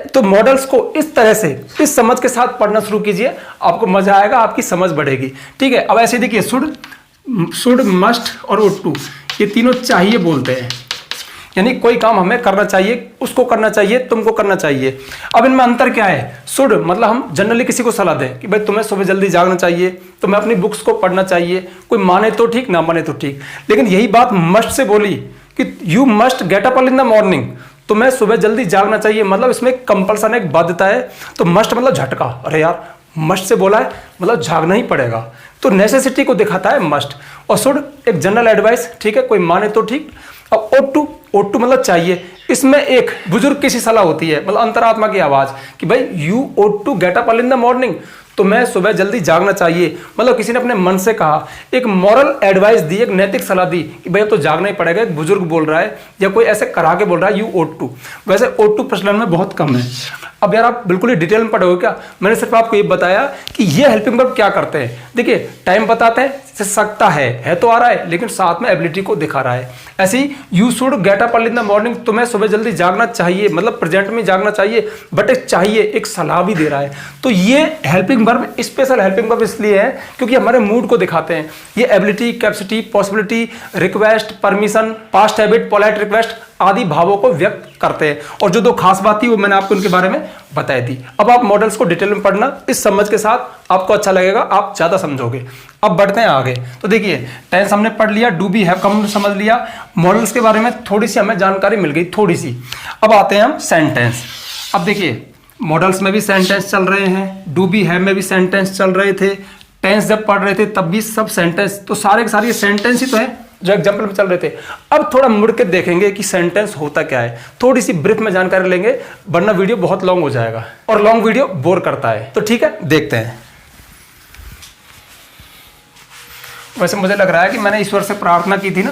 तो मॉडल्स को इस तरह से इस समझ के साथ पढ़ना शुरू कीजिए, आपको मजा आएगा, आपकी समझ बढ़ेगी। ठीक है, अब ऐसे देखिए शुड, मस्ट और वुड टू, ये तीनों चाहिए बोलते हैं। यानी कोई काम हमें करना चाहिए, उसको करना चाहिए, तुमको करना चाहिए। अब इनमें अंतर क्या है, शुड मतलब हम जनरली किसी को सलाह दें कि भाई तुम्हें सुबह जल्दी जागना चाहिए, तुम्हें अपनी बुक्स को पढ़ना चाहिए, कोई माने तो ठीक ना माने तो ठीक। लेकिन यही बात मस्ट से बोली कि you must get up early in the morning, तुम्हें सुबह जल्दी जागना चाहिए, मतलब इसमें कंपल्सन एक बाध्यता है। तो मस्ट मतलब झटका, अरे यार मस्ट से बोला है मतलब जागना ही पड़ेगा, तो नेसेसिटी को दिखाता है मस्ट। और शुड एक जनरल एडवाइस, ठीक है, कोई माने तो ठीक। अब ओट टू मतलब चाहिए, इसमें एक बुजुर्ग की सी सलाह होती है, मतलब अंतरात्मा की आवाज कि भाई you ought to get up early in the morning, तुम्हें सुबह जल्दी जागना चाहिए। मतलब किसी ने अपने मन से कहा, एक मॉरल एडवाइस दी, एक नैतिक सलाह दी कि भाई तो जागना ही पड़ेगा, एक बुजुर्ग बोल रहा है या कोई ऐसे करा के बोल रहा है यू ओट टू। वैसे ओट टू प्रचलन में बहुत कम है। अब यार आप बिल्कुल ही डिटेल में पढ़ोगे क्या, मैंने सिर्फ आपको ये बताया कि ये हेल्पिंग वर्ब क्या करते हैं। देखिए टाइम बताते हैं, सकता है तो आ रहा है, लेकिन साथ में एबिलिटी को दिखा रहा है। ऐसी you should get up early in the morning, तुम्हें सुबह जल्दी जागना चाहिए, मतलब प्रेजेंट में जागना चाहिए, बट एक चाहिए एक सलाह भी दे रहा है। तो ये helping verb special helping verb इसलिए है क्योंकि हमारे मूड को दिखाते हैं। ये ability, capacity, possibility, request, permission, past habit, polite request आदि भावों को व्यक्त करते हैं। और जो दो खास बात थी वो मैंने आपको उनके बारे में बताई थी। अब आप मॉडल्स को डिटेल में पढ़ना, इस समझ के साथ आपको अच्छा लगेगा, आप ज्यादा समझोगे। अब बढ़ते हैं आगे। तो देखिए टेंस हमने पढ़ लिया, डू बी हैव कम समझ लिया, मॉडल्स के बारे में थोड़ी सी हमें जानकारी मिल गई, थोड़ी सी। अब आते हैं हम सेंटेंस। अब देखिए मॉडल्स में भी सेंटेंस चल रहे हैं, डू बी हैव में भी सेंटेंस चल रहे थे, टेंस जब पढ़ रहे थे तब भी सब सेंटेंस, तो सारे के सारे सेंटेंस ही तो है जो एग्जाम्पल में चल रहे थे। अब थोड़ा मुड़ के देखेंगे कि सेंटेंस होता क्या है, थोड़ी सी ब्रीफ में जानकारी लेंगे, वरना वीडियो बहुत लॉन्ग हो जाएगा और लॉन्ग वीडियो बोर करता है। तो ठीक है देखते हैं। वैसे मुझे लग रहा है कि मैंने ईश्वर से प्रार्थना की थी ना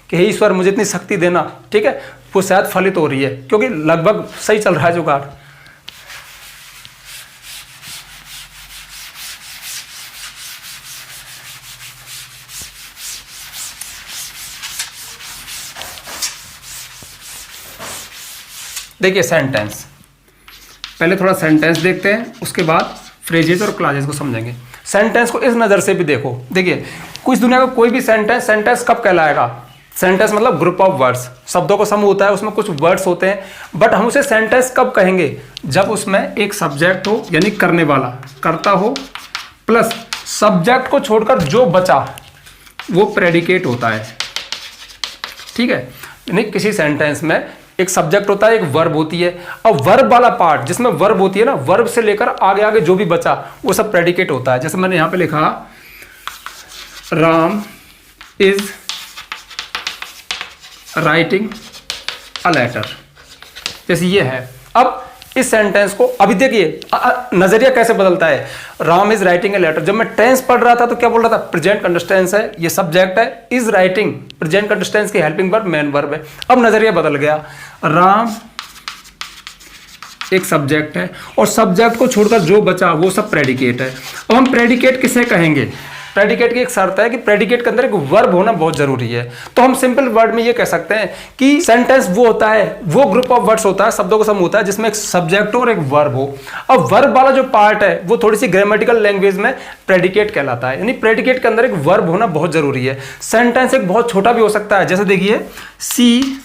कि हे ईश्वर मुझे इतनी शक्ति देना, ठीक है, वो शायद फलित हो रही है क्योंकि लगभग सही चल रहा है जुगाड़। देखिए सेंटेंस, पहले थोड़ा सेंटेंस देखते हैं, उसके बाद फ्रेजेस और क्लॉजेस को समझेंगे। सेंटेंस को इस नज़र से भी देखो। देखिए कुछ दुनिया का कोई भी सेंटेंस कब कहलाएगा, सेंटेंस मतलब ग्रुप ऑफ वर्ड्स, शब्दों का समूह होता है, उसमें कुछ वर्ड्स होते हैं, बट हम उसे सेंटेंस कब कहेंगे, जब उसमें एक सब्जेक्ट हो यानी करने वाला कर्ता हो, प्लस सब्जेक्ट को छोड़कर जो बचा वो प्रेडिकेट होता है। ठीक है, यानी किसी सेंटेंस में एक सब्जेक्ट होता है, एक वर्ब होती है। अब वर्ब वाला पार्ट जिसमें वर्ब होती है ना, वर्ब से लेकर आगे आगे जो भी बचा वो सब प्रेडिकेट होता है। जैसे मैंने यहां पे लिखा Ram is writing a letter, जैसे ये है। अब इस सेंटेंस को अभी देखिए नजरिया कैसे बदलता है। Ram is writing a letter, जब मैं टेंस पढ़ रहा था तो क्या बोल रहा था, प्रेजेंट कंटिन्यूअस टेंस है, ये सब्जेक्ट है, is writing present continuous tense की हेल्पिंग वर्ब मेन वर्ब है। अब नजरिया बदल गया, राम एक सब्जेक्ट है और सब्जेक्ट को छोड़कर जो बचा वो सब प्रेडिकेट है। अब हम प्रेडिकेट किसे कहेंगे, प्रेडिकेट की एक शर्त है कि प्रेडिकेट के अंदर एक वर्ब होना बहुत जरूरी है। तो हम सिंपल वर्ड में ये कह सकते हैं कि सेंटेंस वो होता है, वो ग्रुप ऑफ वर्ड्स होता है, शब्दों का समूह होता है जिसमें एक सब्जेक्ट और एक वर्ब हो। अब वर्ब वाला जो पार्ट है वो थोड़ी सी ग्रामेटिकल लैंग्वेज में प्रेडिकेट कहलाता है, यानी प्रेडिकेट के अंदर एक वर्ब होना बहुत जरूरी है। सेंटेंस एक बहुत छोटा भी हो सकता है, जैसे देखिए सी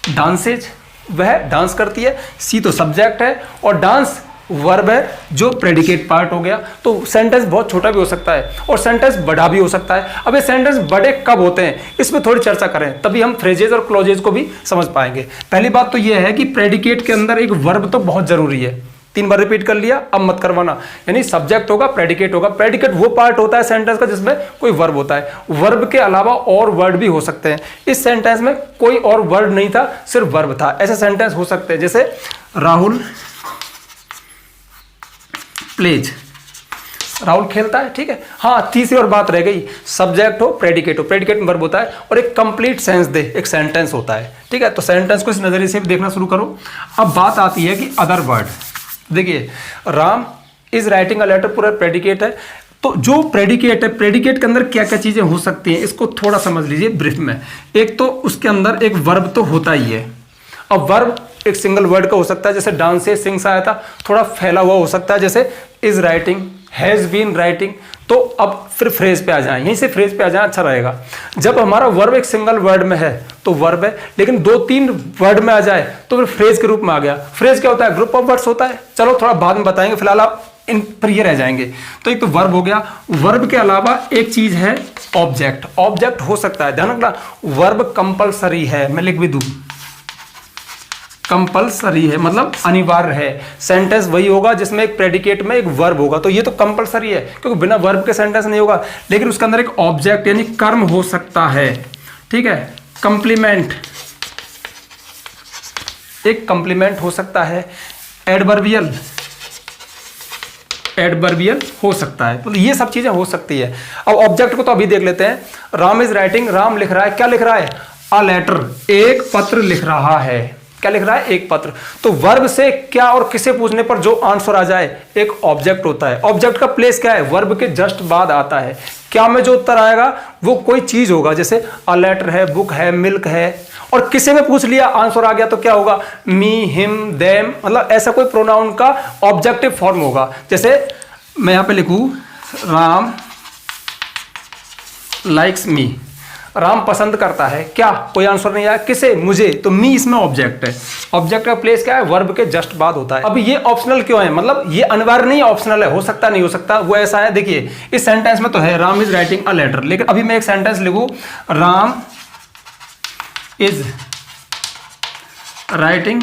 डांसेज, वह डांस करती है, सी तो सब्जेक्ट है और डांस वर्ब है जो प्रेडिकेट पार्ट हो गया। तो सेंटेंस बहुत छोटा भी हो सकता है और सेंटेंस बड़ा भी हो सकता है। अब ये सेंटेंस बड़े कब होते हैं इसमें थोड़ी चर्चा करें, तभी हम फ्रेजेज और क्लोजेज को भी समझ पाएंगे। पहली बात तो ये है कि प्रेडिकेट के अंदर एक वर्ब तो बहुत जरूरी है, 3 बार रिपीट कर लिया, अब मत करवाना। यानी सब्जेक्ट होगा, प्रेडिकेट होगा। प्रेडिकेट वो पार्ट होता है सेंटेंस का जिसमें कोई वर्ब होता है। वर्ब के अलावा और वर्ड भी हो सकते हैं। इस सेंटेंस में कोई और वर्ड नहीं था, सिर्फ वर्ब था। ऐसे सेंटेंस हो सकते हैं जैसे राहुल प्लेज, राहुल खेलता है, ठीक है। हाँ, तीसरी और बात रह गई, सब्जेक्ट हो प्रेडिकेट हो, प्रेडिकेट में वर्ब होता है और एक कंप्लीट सेंस दे, एक सेंटेंस होता है, ठीक है। तो सेंटेंस को इस नजरिए से भी देखना शुरू करो। अब बात आती है कि अदर वर्ड, देखिए Ram is writing a letter पूरा प्रेडिकेट है। तो जो प्रेडिकेट है, प्रेडिकेट के अंदर क्या क्या चीजें हो सकती हैं इसको थोड़ा समझ लीजिए ब्रीफ में। एक तो उसके अंदर एक वर्ब तो होता ही है। अब वर्ब एक सिंगल वर्ड का हो सकता है, जैसे डांस से सिंग्स आया था, थोड़ा फैला हुआ हो सकता है, जैसे is writing, has been writing. तो अब फिर फ्रेज पे आ जाएं, यहीं से फ्रेज पे आ जाएं, अच्छा रहेगा। जब हमारा वर्ब एक सिंगल वर्ड में है तो वर्ब है, लेकिन 2-3 वर्ड में आ जाए तो फिर फ्रेज के रूप में आ गया। फ्रेज क्या होता है, ग्रुप ऑफ वर्ड्स होता है। चलो थोड़ा बाद में बताएंगे, फिलहाल आप इन पर ये रह जाएंगे। तो एक तो वर्ब हो गया। वर्ब के अलावा एक चीज है ऑब्जेक्ट, ऑब्जेक्ट हो सकता है, ध्यान रखना। वर्ब कंपलसरी है, मैं लिख भी दूं कंपलसरी है, मतलब अनिवार्य है। सेंटेंस वही होगा जिसमें एक प्रेडिकेट में एक वर्ब होगा, तो ये तो कंपलसरी है क्योंकि बिना वर्ब के सेंटेंस नहीं होगा। लेकिन उसके अंदर एक ऑब्जेक्ट यानी कर्म हो सकता है, ठीक है। कंप्लीमेंट, एक कंप्लीमेंट हो सकता है। एडवर्बियल, एडवर्बियल हो सकता है। तो ये सब चीजें हो सकती है। अब ऑब्जेक्ट को तो अभी देख लेते हैं। राम इज राइटिंग, राम लिख रहा है, क्या लिख रहा है, अ लेटर, एक पत्र लिख रहा है। क्या लिख रहा है, एक पत्र। तो वर्ब से क्या और किसे पूछने पर जो आंसर आ जाए, एक ऑब्जेक्ट होता है। ऑब्जेक्ट का प्लेस क्या है, वर्ब के जस्ट बाद आता है। क्या में जो उत्तर आएगा वो कोई चीज होगा, जैसे अ लेटर है, बुक है, मिल्क है। और किसे में पूछ लिया, आंसर आ गया तो क्या होगा, मी, हिम, देम, मतलब ऐसा कोई प्रोनाउन का ऑब्जेक्टिव फॉर्म होगा। जैसे मैं यहां पे लिखूं राम लाइक्स मी, राम पसंद करता है, क्या कोई आंसर नहीं आया, किसे, मुझे, तो मी इसमें ऑब्जेक्ट है। ऑब्जेक्ट का प्लेस क्या है, वर्ब के जस्ट बाद होता है। अब ये ऑप्शनल क्यों है, मतलब ये अनिवार्य नहीं, ऑप्शनल है, हो सकता नहीं हो सकता, वो ऐसा है। देखिए इस सेंटेंस में तो है Ram is writing a letter, लेकिन अभी मैं एक सेंटेंस लिखूं Ram is writing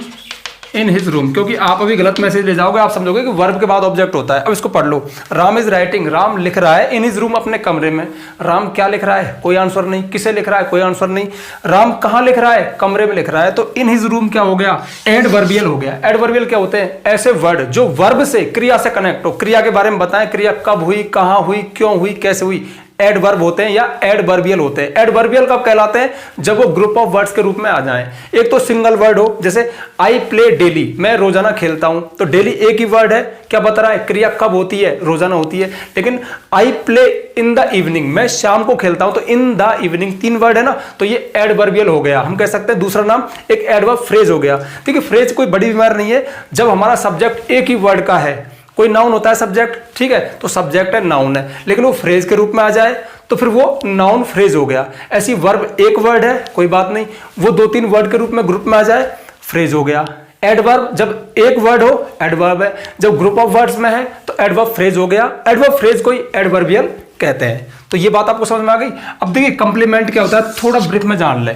in his room, क्योंकि आप अभी गलत मैसेज ले जाओगे, आप समझोगे कि वर्ब के बाद ऑब्जेक्ट होता है। अब इसको पढ़ लो, राम इज राइटिंग, राम लिख रहा है, इन हिज रूम, अपने कमरे में। राम क्या लिख रहा है, कोई आंसर नहीं। किसे लिख रहा है, कोई आंसर नहीं। राम कहाँ लिख रहा है, कमरे में लिख रहा है। तो इन हिज रूम क्या हो गया, एडवर्बियल हो गया। एडवर्बियल क्या होते हैं, ऐसे वर्ड जो वर्ब से, क्रिया से कनेक्ट हो, क्रिया के बारे में बताएं, क्रिया कब हुई, कहाँ हुई, क्यों हुई, कैसे हुई, एडवर्ब होते हैं या एडवर्बियल होते हैं। एडवर्बियल कब कहलाते हैं, जब वो ग्रुप ऑफ वर्ड्स के रूप में आ जाएं। एक तो सिंगल वर्ड हो, जैसे आई प्ले डेली, मैं रोजाना खेलता हूं, तो डेली एक ही वर्ड है, क्या बता रहा है, क्रिया कब होती है, रोजाना होती है। लेकिन I play in the evening, मैं शाम को खेलता हूं, तो इन द इवनिंग 3 वर्ड है ना, तो ये एडवर्बियल हो गया। हम कह सकते हैं दूसरा नाम एक एडवर्ब फ्रेज हो गया। ठीक है, फ्रेज कोई बड़ी बीमारी नहीं है, जब हमारा सब्जेक्ट एक ही वर्ड का है। कोई नाउन होता है सब्जेक्ट, ठीक है, तो सब्जेक्ट है, नाउन है, लेकिन वो फ्रेज के रूप में आ जाए तो फिर वो नाउन फ्रेज हो गया। ऐसी वर्ब एक वर्ड है, कोई बात नहीं, वो 2-3 वर्ड के रूप में ग्रुप में आ जाए, फ्रेज हो गया। एडवर्ब जब एक वर्ड हो, एडवर्ब है, जब ग्रुप ऑफ वर्ड्स में है तो एडवर्ब फ्रेज हो गया। एडवर्ब फ्रेज कोई एडवर्बियल कहते हैं। तो ये बात आपको समझ में आ गई। अब देखिए कंप्लीमेंट क्या होता है, थोड़ा ब्रीफ में जान ले।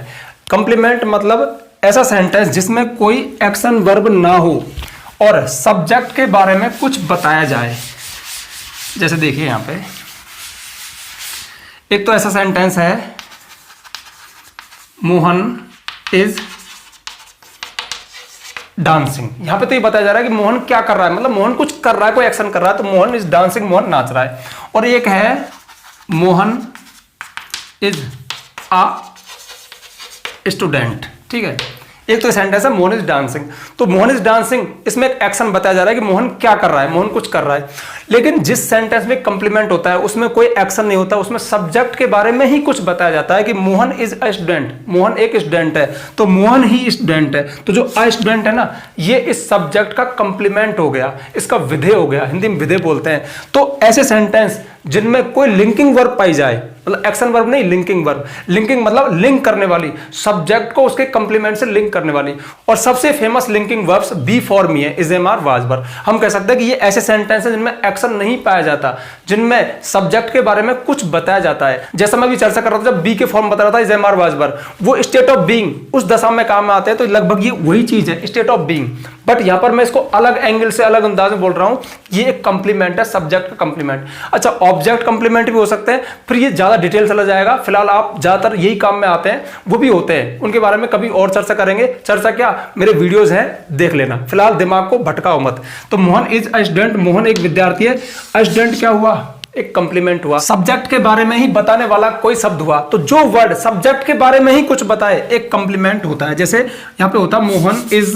कंप्लीमेंट मतलब ऐसा सेंटेंस जिसमें कोई एक्शन वर्ब ना हो और सब्जेक्ट के बारे में कुछ बताया जाए। जैसे देखिए यहां पे एक तो ऐसा सेंटेंस है, मोहन इज डांसिंग। यहां पे तो ये बताया जा रहा है कि मोहन क्या कर रहा है, मतलब मोहन कुछ कर रहा है, कोई एक्शन कर रहा है, तो मोहन इज डांसिंग, मोहन नाच रहा है। और एक है मोहन इज अ स्टूडेंट, ठीक है। एक तो सेंटेंस है मोहन इज डांसिंग, तो मोहन इज डांसिंग, इसमें एक एक्शन बताया जा रहा है कि मोहन क्या कर रहा है, मोहन कुछ कर रहा है। लेकिन जिस सेंटेंस में कंप्लीमेंट होता है उसमें कोई एक्शन नहीं होता, उसमें सब्जेक्ट के बारे में ही कुछ बताया जाता है कि Mohan is a student, Mohan एक स्टूडेंट है, तो मोहन ही स्टूडेंट है। तो जो अ स्टूडेंट है ना, ये इस सब्जेक्ट का कंप्लीमेंट हो गया, इसका विधेय हो गया, हिंदी में विधेय बोलते हैं। तो ऐसे सेंटेंस जिनमें कोई लिंकिंग वर्ब पाई जाए, मतलब एक्शन वर्ब नहीं, लिंकिंग वर्ब। लिंकिंग मतलब लिंक करने वाली, सब्जेक्ट को उसके कंप्लीमेंट से लिंक करने वाली। और सबसे famous linking verbs be for me है, is am are was were. हम कह सकते हैं कि ये ऐसे सेंटेंस हैं जिनमें एक्शन नहीं पाया जाता, जिनमें सब्जेक्ट के बारे में कुछ बताया जाता है। जैसा मैं भी चर्चा कर रहा था, जब बी के फॉर्म बता रहा था, is am are was were, वो स्टेट ऑफ बीइंग, उस दशा में काम में आते हैं, तो लगभग ये वही चीज है, स्टेट ऑफ बीइंग। बट यहां पर मैं इसको अलग एंगल से, अलग अंदाज में बोल रहा हूं, ये एक कंप्लीमेंट है, सब्जेक्ट का कंप्लीमेंट। अच्छा, ऑब्जेक्ट कंप्लीमेंट भी हो सकते हैं, फिर ये ज्यादा डिटेल चला जाएगा। फिलहाल आप ज्यादातर यही काम में आते हैं, वो भी होते हैं, उनके बारे में कभी और चर्चा करेंगे। चर्चा क्या, मेरे वीडियोस हैं, देख लेना। फिलहाल दिमाग को भटकाओ मत। तो Mohan is a student, Mohan एक विद्यार्थी है। अ स्टूडेंट क्या हुआ, एक कंप्लीमेंट हुआ, सब्जेक्ट के बारे में ही बताने वाला कोई शब्द हुआ। तो जो वर्ड सब्जेक्ट के बारे में ही कुछ बताए, एक कंप्लीमेंट होता है। जैसे यहां पे होता मोहन इज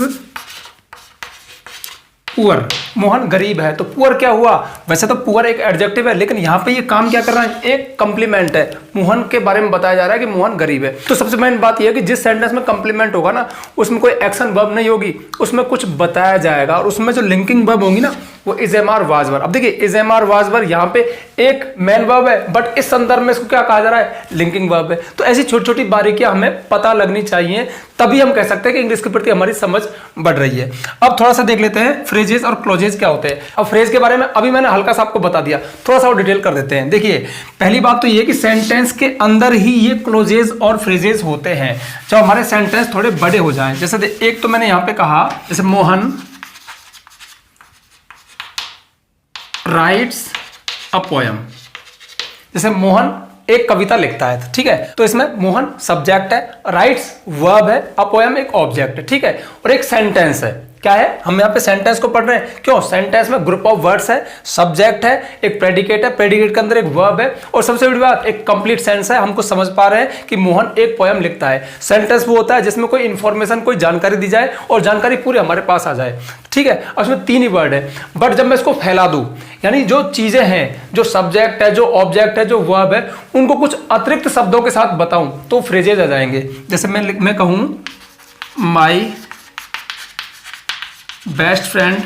पुअर, मोहन गरीब है, तो पुअर क्या हुआ, वैसे तो पुअर एक एडजेक्टिव है, लेकिन यहां पे ये काम क्या कर रहा है, एक कंप्लीमेंट है। मोहन के बारे में बताया जा रहा है कि मोहन गरीब है। तो सबसे मेन बात यह है कि जिस सेंटेंस में कंप्लीमेंट होगा ना, उसमें कोई एक्शन वर्ब नहीं होगी, उसमें कुछ बताया जाएगा, और उसमें जो लिंकिंग वर्ब होंगी ना, वो is am are was were. अब देखिए, is am are was were यहाँ पे एक मेन वर्ब है, बट इस संदर्भ में इसको क्या कहा जा रहा है, लिंकिंग वर्ब है। तो ऐसी छोटी छोटी बारीकियां हमें पता लगनी चाहिए, तभी हम कह सकते हैं कि इंग्लिश के प्रति हमारी समझ बढ़ रही है। अब थोड़ा सा देख लेते हैं फ्रेजेस और क्लोजेस क्या होते हैं। अब फ्रेज के बारे में अभी मैंने हल्का सा आपको बता दिया, थोड़ा सा और डिटेल कर देते हैं। देखिए, पहली बात तो ये कि सेंटेंस के अंदर ही ये क्लोजेस और फ्रेजेस होते हैं, जब हमारे सेंटेंस थोड़े बड़े हो जाएं। जैसे एक तो मैंने यहां पे कहा, जैसे मोहन राइट्स अ पोएम, जैसे मोहन एक कविता लिखता है, ठीक है। तो इसमें मोहन सब्जेक्ट है, राइट्स वर्ब है, अ पोएम एक ऑब्जेक्ट है, ठीक है। और एक सेंटेंस है, क्या है, हम यहाँ पे सेंटेंस को पढ़ रहे हैं। क्यों, सेंटेंस में ग्रुप ऑफ वर्ड्स है, सब्जेक्ट है, एक प्रेडिकेट है, प्रेडिकेट के अंदर एक वर्ब है, और सबसे बड़ी बात एक कंप्लीट सेंस है। हमको समझ पा रहे हैं कि मोहन एक पोएम लिखता है। सेंटेंस वो होता है जिसमें कोई इंफॉर्मेशन, कोई जानकारी दी जाए और जानकारी पूरी हमारे पास आ जाए, ठीक है। और उसमें 3 ही वर्ड है, बट जब मैं इसको फैला दूं, यानी जो चीजें हैं, जो सब्जेक्ट है, जो ऑब्जेक्ट है, जो वर्ब है, उनको कुछ अतिरिक्त शब्दों के साथ बताऊं तो फ्रेजेज आ जाएंगे। जैसे मैं कहूं माई बेस्ट फ्रेंड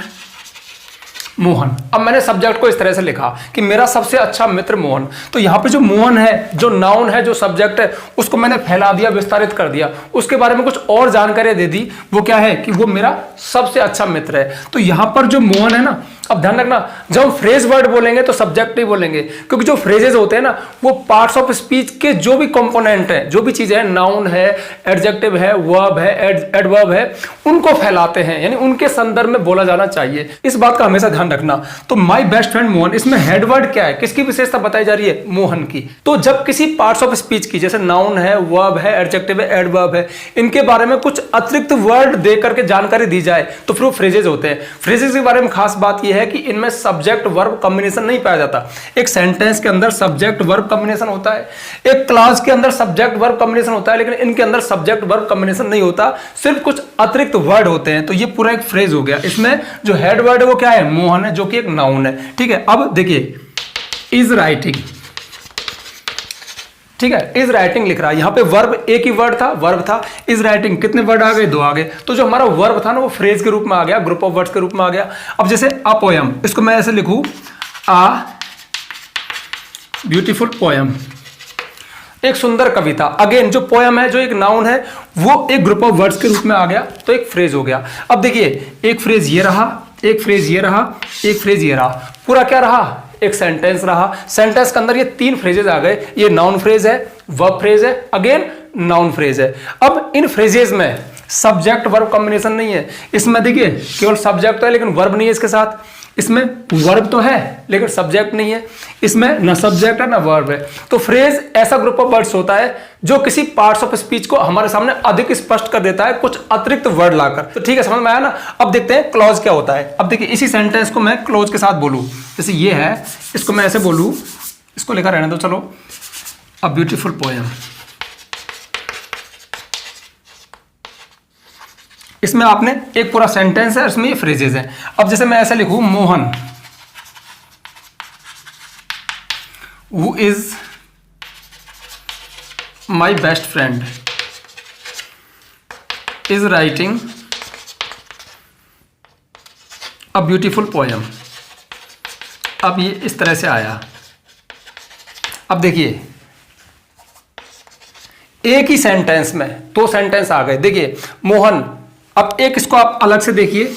मोहन। अब मैंने सब्जेक्ट को इस तरह से लिखा कि मेरा सबसे अच्छा मित्र मोहन। तो यहां पे जो मोहन है, जो नाउन है, जो सब्जेक्ट है, उसको मैंने फैला दिया, विस्तारित कर दिया, उसके बारे में कुछ और जानकारी दे दी। वो क्या है कि वो मेरा सबसे अच्छा मित्र है। तो यहां पर जो मोहन है ना, अब ध्यान रखना, जब हम फ्रेज वर्ड बोलेंगे तो सब्जेक्ट नहीं बोलेंगे, क्योंकि जो फ्रेजेस होते हैं ना, वो पार्ट्स ऑफ स्पीच के जो भी कंपोनेंट है, जो भी चीजें हैं, नाउन है, एडजेक्टिव है, वर्ब है, एडवर्ब है, उनको फैलाते हैं, यानी उनके संदर्भ में बोला जाना चाहिए। इस बात का हमेशा ध्यान रखना। तो माई बेस्ट फ्रेंड मोहन, इसमें हेडवर्ड क्या है, किसकी विशेषता बताई जा रही है, मोहन की। तो जब किसी पार्ट्स ऑफ स्पीच की, जैसे नाउन है, वर्ब है, एडजेक्टिव है, एडवर्ब है, इनके बारे में कुछ अतिरिक्त वर्ड दे करके जानकारी दी जाए, तो फिर वो फ्रेजेस होते हैं। फ्रेजेस के बारे में खास बात यह है कि इनमें सब्जेक्ट वर्ब कॉम्बिनेशन नहीं पाया जाता। एक सेंटेंस के अंदर सब्जेक्ट वर्ब कॉम्बिनेशन होता है, एक क्लास के अंदर सब्जेक्ट वर्ब कॉम्बिनेशन होता है, लेकिन इनके अंदर सब्जेक्ट वर्ब कॉम्बिनेशन नहीं होता, सिर्फ कुछ अतिरिक्त वर्ड होते हैं। तो ये पूरा एक फ्रेज हो गया। इसमें जो हेड वर्ड है वो क्या है, मोहन है, जो कि एक नाउन है, ठीक है। अब देखिए, इज राइटिंग, ठीक है, इज राइटिंग लिख रहा है, यहां पे वर्ब एक ही वर्ड था, वर्ब था। इज राइटिंग कितने वर्ड आ गए, 2 आ गए। तो जो हमारा वर्ब था ना, वो फ्रेज के रूप में आ गया, ग्रुप ऑफ वर्ड्स के रूप में आ गया। अब जैसे अ पोएम, इसको मैं ऐसे लिखूं, आ ब्यूटीफुल पोएम, एक सुंदर कविता। अगेन जो पोएम है, जो एक नाउन है, वो एक ग्रुप ऑफ वर्ड्स के रूप में आ गया, तो एक फ्रेज हो गया। अब देखिए, एक फ्रेज ये रहा, एक फ्रेज ये रहा, एक फ्रेज ये रहा, पूरा क्या रहा, एक सेंटेंस रहा। सेंटेंस के अंदर ये 3 फ्रेजेस आ गए। ये नाउन फ्रेज है, वर्ब फ्रेज है, अगेन नाउन फ्रेज है। अब इन फ्रेजेस में सब्जेक्ट वर्ब कॉम्बिनेशन नहीं है। इसमें देखिए केवल सब्जेक्ट है लेकिन वर्ब नहीं है इसके साथ। इसमें वर्ब तो है लेकिन सब्जेक्ट नहीं है। इसमें ना सब्जेक्ट है ना वर्ब है। तो फ्रेज ऐसा ग्रुप ऑफ वर्ड्स होता है जो किसी पार्ट्स ऑफ स्पीच को हमारे सामने अधिक स्पष्ट कर देता है कुछ अतिरिक्त वर्ड लाकर। तो ठीक है, समझ में आया ना। अब देखते हैं क्लॉज क्या होता है। अब देखिए इसी सेंटेंस को मैं क्लॉज के साथ बोलूं, जैसे ये है, इसको मैं ऐसे बोलूं, इसको लेकर रहने दो, चलो। अ ब्यूटीफुल पोएम, इसमें आपने एक पूरा सेंटेंस है, इसमें ये फ्रेजेस हैं। अब जैसे मैं ऐसे लिखूं, Mohan who is my best friend is writing a beautiful poem. अब ये इस तरह से आया। अब देखिए एक ही सेंटेंस में दो सेंटेंस आ गए। देखिए मोहन, अब एक इसको आप अलग से देखिए,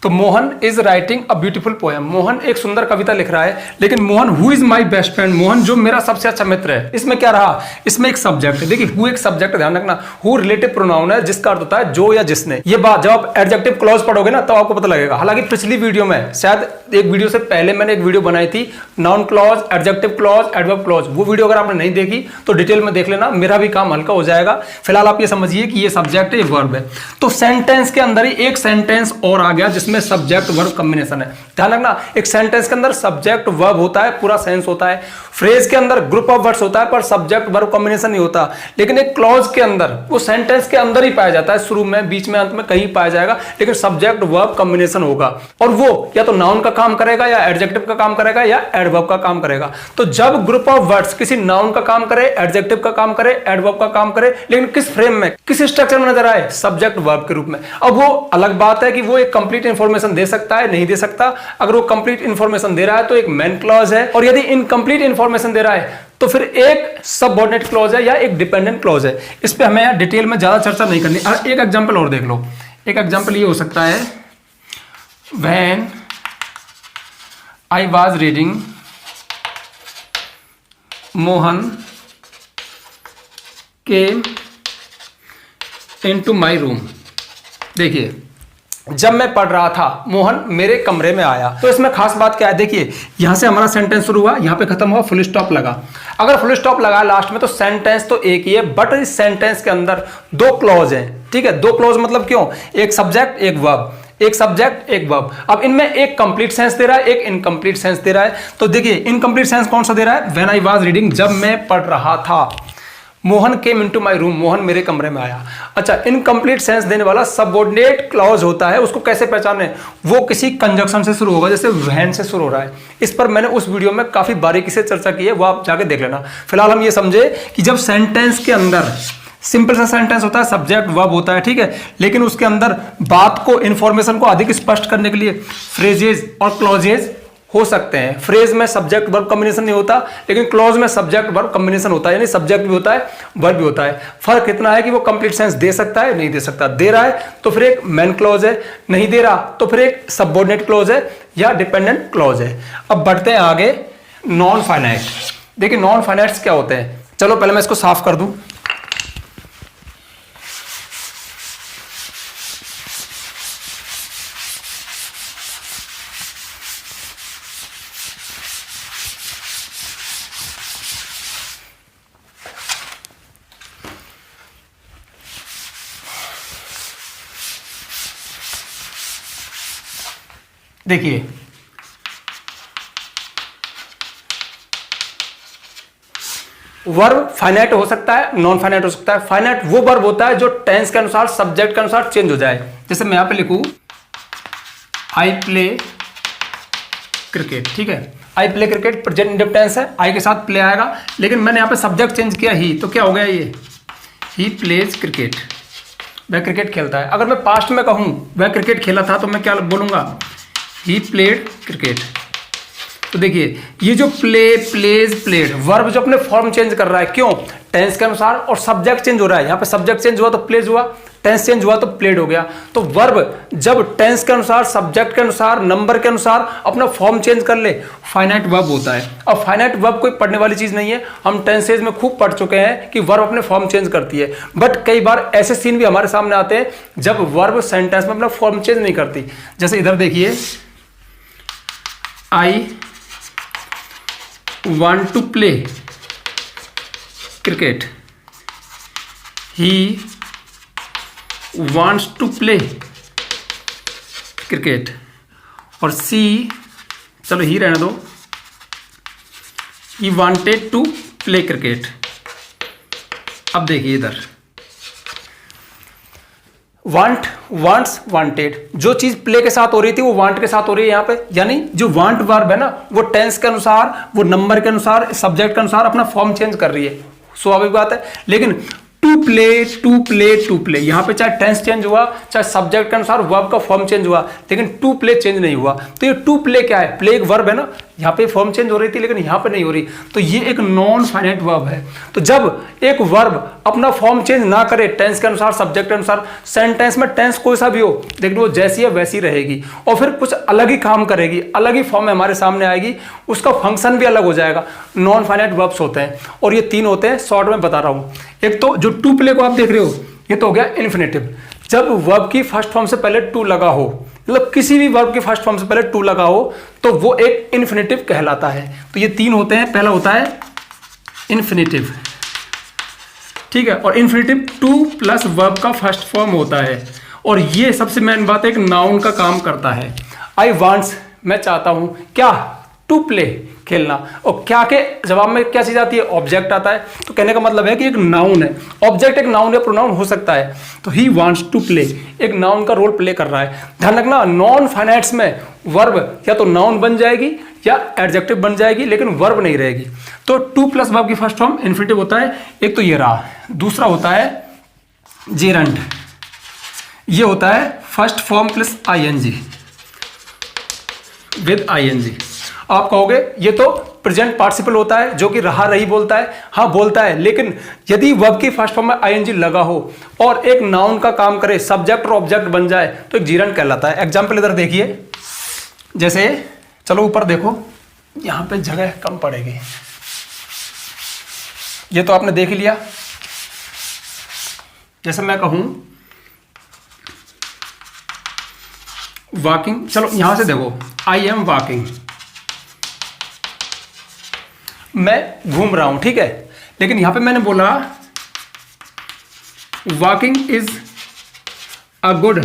तो Mohan is writing a beautiful poem, Mohan एक सुंदर कविता लिख रहा है। लेकिन Mohan who is my best friend, Mohan जो मेरा सबसे अच्छा मित्र है, इसमें क्या रहा, इसमें एक सब्जेक्ट है। देखिए हु एक सब्जेक्ट, ध्यान रखना, हु रिलेटिव प्रोनाउन है जिसका अर्थ होता है जो या जिसने। ये बात जब आप एडजेक्टिव क्लॉज पढ़ोगे ना तो आपको पता लगेगा। हालांकि पिछली वीडियो में, शायद एक वीडियो से पहले मैंने एक वीडियो बनाई थी noun clause, adjective clause, adverb clause. वो वीडियो अगर आपने नहीं देखी तो डिटेल में देख लेना, मेरा भी काम हल्का हो जाएगा। फिलहाल आप ये समझिए कि ये सब्जेक्ट है, ये वर्ब है। तो सेंटेंस के अंदर ही एक सेंटेंस और आ गया जिसमें सब्जेक्ट वर्ब कॉम्बिनेशन है। ध्यान रखना, एक सेंटेंस के अंदर सब्जेक्ट वर्ब होता है, पूरा सेंस होता है। फ्रेज के अंदर ग्रुप ऑफ वर्ड्स होता है पर सब्जेक्ट वर्ब कॉम्बिनेशन नहीं होता। लेकिन एक क्लॉज के अंदर वो सेंटेंस के अंदर ही पाया जाता है, शुरू में, बीच में, अंत में कहीं पाया जाएगा, लेकिन सब्जेक्ट वर्ब कॉम्बिनेशन होगा। और वो या तो नाउन का काम करेगा, या एडजेक्टिव का काम करेगा, या एडवर्ब का काम करेगा। तो जब ग्रुप ऑफ वर्ड्स किसी नाउन का काम करे, एडजेक्टिव का काम करे, एडवर्ब का काम करे, लेकिन किस फ्रेम में, किस स्ट्रक्चर में नजर आए, सब्जेक्ट वर्ब के रूप में। अब वो अलग बात है कि वो एक कंप्लीट इंफॉर्मेशन दे सकता है, नहीं दे सकता। अगर वो कंप्लीट इंफॉर्मेशन दे रहा है तो एक मेन क्लॉज है, और यदि इनकंप्लीट इंफॉर्मेशन दे रहा है तो फिर एक सबऑर्डिनेट क्लॉज है या एक डिपेंडेंट क्लॉज है। इस पे हमें डिटेल में ज्यादा चर्चा नहीं करनी। एक एग्जांपल और देख लो। एक एग्जांपल ये हो सकता है, when I was reading Mohan came into my room. देखिए जब मैं पढ़ रहा था मोहन मेरे कमरे में आया। तो इसमें खास बात क्या है, देखिए यहां से हमारा सेंटेंस शुरू हुआ, यहां पे खत्म हुआ, फुल स्टॉप लगा। अगर फुल स्टॉप लगा लास्ट में तो सेंटेंस तो एक ही है, बट इस सेंटेंस के अंदर दो क्लॉज हैं। ठीक है, दो क्लॉज मतलब क्यों, एक सब्जेक्ट एक वर्ब, एक सब्जेक्ट एक वर्ब। अब इनमें एक कंप्लीट सेंस दे रहा है, एक इनकंप्लीट सेंस दे रहा है। तो देखिए इनकंप्लीट सेंस कौन सा दे रहा है, व्हेन आई वाज रीडिंग, जब मैं पढ़ रहा था। Mohan came into my room, Mohan मेरे कमरे में आया। अच्छा, इनकंप्लीट सेंस देने वाला सबऑर्डिनेट क्लॉज होता है, उसको कैसे पहचाने, वो किसी कंजक्शन से शुरू होगा, जैसे व्हेन से शुरू हो रहा है। इस पर मैंने उस वीडियो में काफी बारीकी से चर्चा की है, वो आप जाके देख लेना। फिलहाल हम ये समझे कि जब सेंटेंस के अंदर सिंपल सा सेंटेंस होता है, सब्जेक्ट वर्ब होता है, ठीक है, लेकिन उसके अंदर बात को, इंफॉर्मेशन को अधिक स्पष्ट करने के लिए फ्रेजेस और क्लॉजेस हो सकते हैं। फ्रेज में सब्जेक्ट वर्ब कॉम्बिनेशन नहीं होता, लेकिन क्लॉज में सब्जेक्ट वर्ब कॉम्बिनेशन होता है, यानी सब्जेक्ट भी होता है, वर्ब भी होता है। फर्क इतना है कि वो कंप्लीट सेंस दे सकता है, नहीं दे सकता। दे रहा है तो फिर एक मेन क्लॉज है, नहीं दे रहा तो फिर एक सबऑर्डिनेट क्लॉज है या डिपेंडेंट क्लॉज है। अब बढ़ते हैं आगे, नॉन फाइनाइट। देखिए नॉन फाइनाइट्स क्या होते हैं, चलो पहले मैं इसको साफ कर दूं। देखिए वर्ब फाइनाइट हो सकता है, नॉन फाइनाइट हो सकता है। फाइनाइट वो वर्ब होता है जो टेंस के अनुसार, सब्जेक्ट के अनुसार चेंज हो जाए। जैसे मैं यहां पे लिखूं आई प्ले क्रिकेट, ठीक है, I play cricket present indefinite tense है, आई के साथ प्ले आएगा, लेकिन मैंने यहां पे सब्जेक्ट चेंज किया ही, तो क्या हो गया ये, ही प्लेज क्रिकेट, वह क्रिकेट खेलता है। अगर मैं पास्ट में कहूं वह क्रिकेट खेला था तो मैं क्या बोलूंगा, ही प्लेड क्रिकेट। तो देखिए ये जो प्ले, प्लेज, प्लेड, वर्ब जो अपने फॉर्म चेंज कर रहा है, क्यों, टेंस के अनुसार, और सब्जेक्ट चेंज हो रहा है। यहाँ पे सब्जेक्ट चेंज हुआ तो प्लेज हुआ, टेंस चेंज हुआ तो प्लेड हो गया। तो वर्ब जब टेंस के अनुसार, सब्जेक्ट के अनुसार, नंबर के अनुसार अपना फॉर्म चेंज कर ले, फाइनाइट वर्ब होता है। अब फाइनाइट वर्ब कोई पढ़ने वाली चीज नहीं है, हम टेंसेज में खूब पढ़ चुके हैं कि वर्ब अपने फॉर्म चेंज करती है। बट कई बार ऐसे सीन भी हमारे सामने आते हैं जब वर्ब सेंटेंस में अपना फॉर्म चेंज नहीं करती। जैसे इधर देखिए, आई want to play cricket, he wants to play cricket, और सी, चलो ही रहने दो, he wanted to play cricket। अब देखिए इधर वांट, वांट्स, वांटेड, जो चीज प्ले के साथ हो रही थी वो वांट के साथ हो रही है यहाँ पे। यानी जो वांट वर्ब है ना, वो टेंस के अनुसार, वो नंबर के अनुसार, सब्जेक्ट के अनुसार अपना फॉर्म चेंज कर रही है, स्वाभाविक बात है। लेकिन to play, to play, to play, यहाँ पे चाहे टेंस चेंज हुआ, चाहे सब्जेक्ट के अनुसार वर्ब का फॉर्म चेंज हुआ, लेकिन टू प्ले चेंज नहीं हुआ। तो ये टू प्ले क्या है? प्ले एक वर्ब है ना, यहाँ पे फॉर्म चेंज हो रही थी लेकिन यहाँ पे नहीं हो रही, तो ये एक नॉन फाइनाइट वर्ब है। तो जब एक वर्ब अपना फॉर्म चेंज ना करे टेंस के अनुसार, सब्जेक्ट के अनुसार, सेंटेंस में टेंस कोई सा भी हो, लेकिन वो जैसी है वैसी रहेगी और फिर कुछ अलग ही काम करेगी, अलग ही फॉर्म में हमारे सामने आएगी, उसका फंक्शन भी अलग हो जाएगा। नॉन फाइनाइट वर्ब्स होते हैं और ये तीन होते हैं, शॉर्ट में बता रहा हूँ। एक तो जो टू प्ले को आप देख रहे हो, ये तो हो गया इन्फिनेटिव। जब वर्ब की फर्स्ट फॉर्म से पहले टू लगा हो, मतलब किसी भी वर्ब की फर्स्ट फॉर्म से पहले टू लगा हो, तो वो एक इन्फिनेटिव कहलाता है। तो ये तीन होते हैं। पहला होता है इन्फिनेटिव, ठीक है, और इन्फिनेटिव टू प्लस वर्ब का फर्स्ट फॉर्म होता है, और ये सबसे मेन बात है, एक नाउन का काम करता है। आई वांट्स, मैं चाहता हूं क्या? टू प्ले, खेलना। और क्या के जवाब में क्या चीज आती है? ऑब्जेक्ट आता है। तो कहने का मतलब है कि एक नाउन है, ऑब्जेक्ट एक नाउन या प्रोनाउन हो सकता है। तो ही वांट्स टू प्ले एक नाउन का रोल प्ले कर रहा है। ध्यान रखना, नॉन फाइनाइट्स में वर्ब या तो नाउन बन जाएगी या एडजेक्टिव बन जाएगी, लेकिन वर्ब नहीं रहेगी। तो टू प्लस वर्ब की फर्स्ट फॉर्म इन्फिनेटिव होता है। एक तो ये रहा, दूसरा होता है जेरंड, ये होता है first form plus ING, with ING. आप कहोगे ये तो प्रेजेंट पार्टिसिपल होता है जो कि रहा रही बोलता है। हाँ बोलता है, लेकिन यदि वर्ब की फर्स्ट फॉर्म में आईएनजी लगा हो और एक नाउन का काम करे, सब्जेक्ट और ऑब्जेक्ट बन जाए, तो एक जीरंड कहलाता है। एग्जाम्पल इधर देखिए, जैसे चलो ऊपर देखो, यहां पे जगह कम पड़ेगी, ये तो आपने देख ही लिया। जैसे मैं कहूं वॉकिंग, चलो यहां से देखो, आई एम वॉकिंग, मैं घूम रहा हूं, ठीक है। लेकिन यहां पे मैंने बोला walking is a good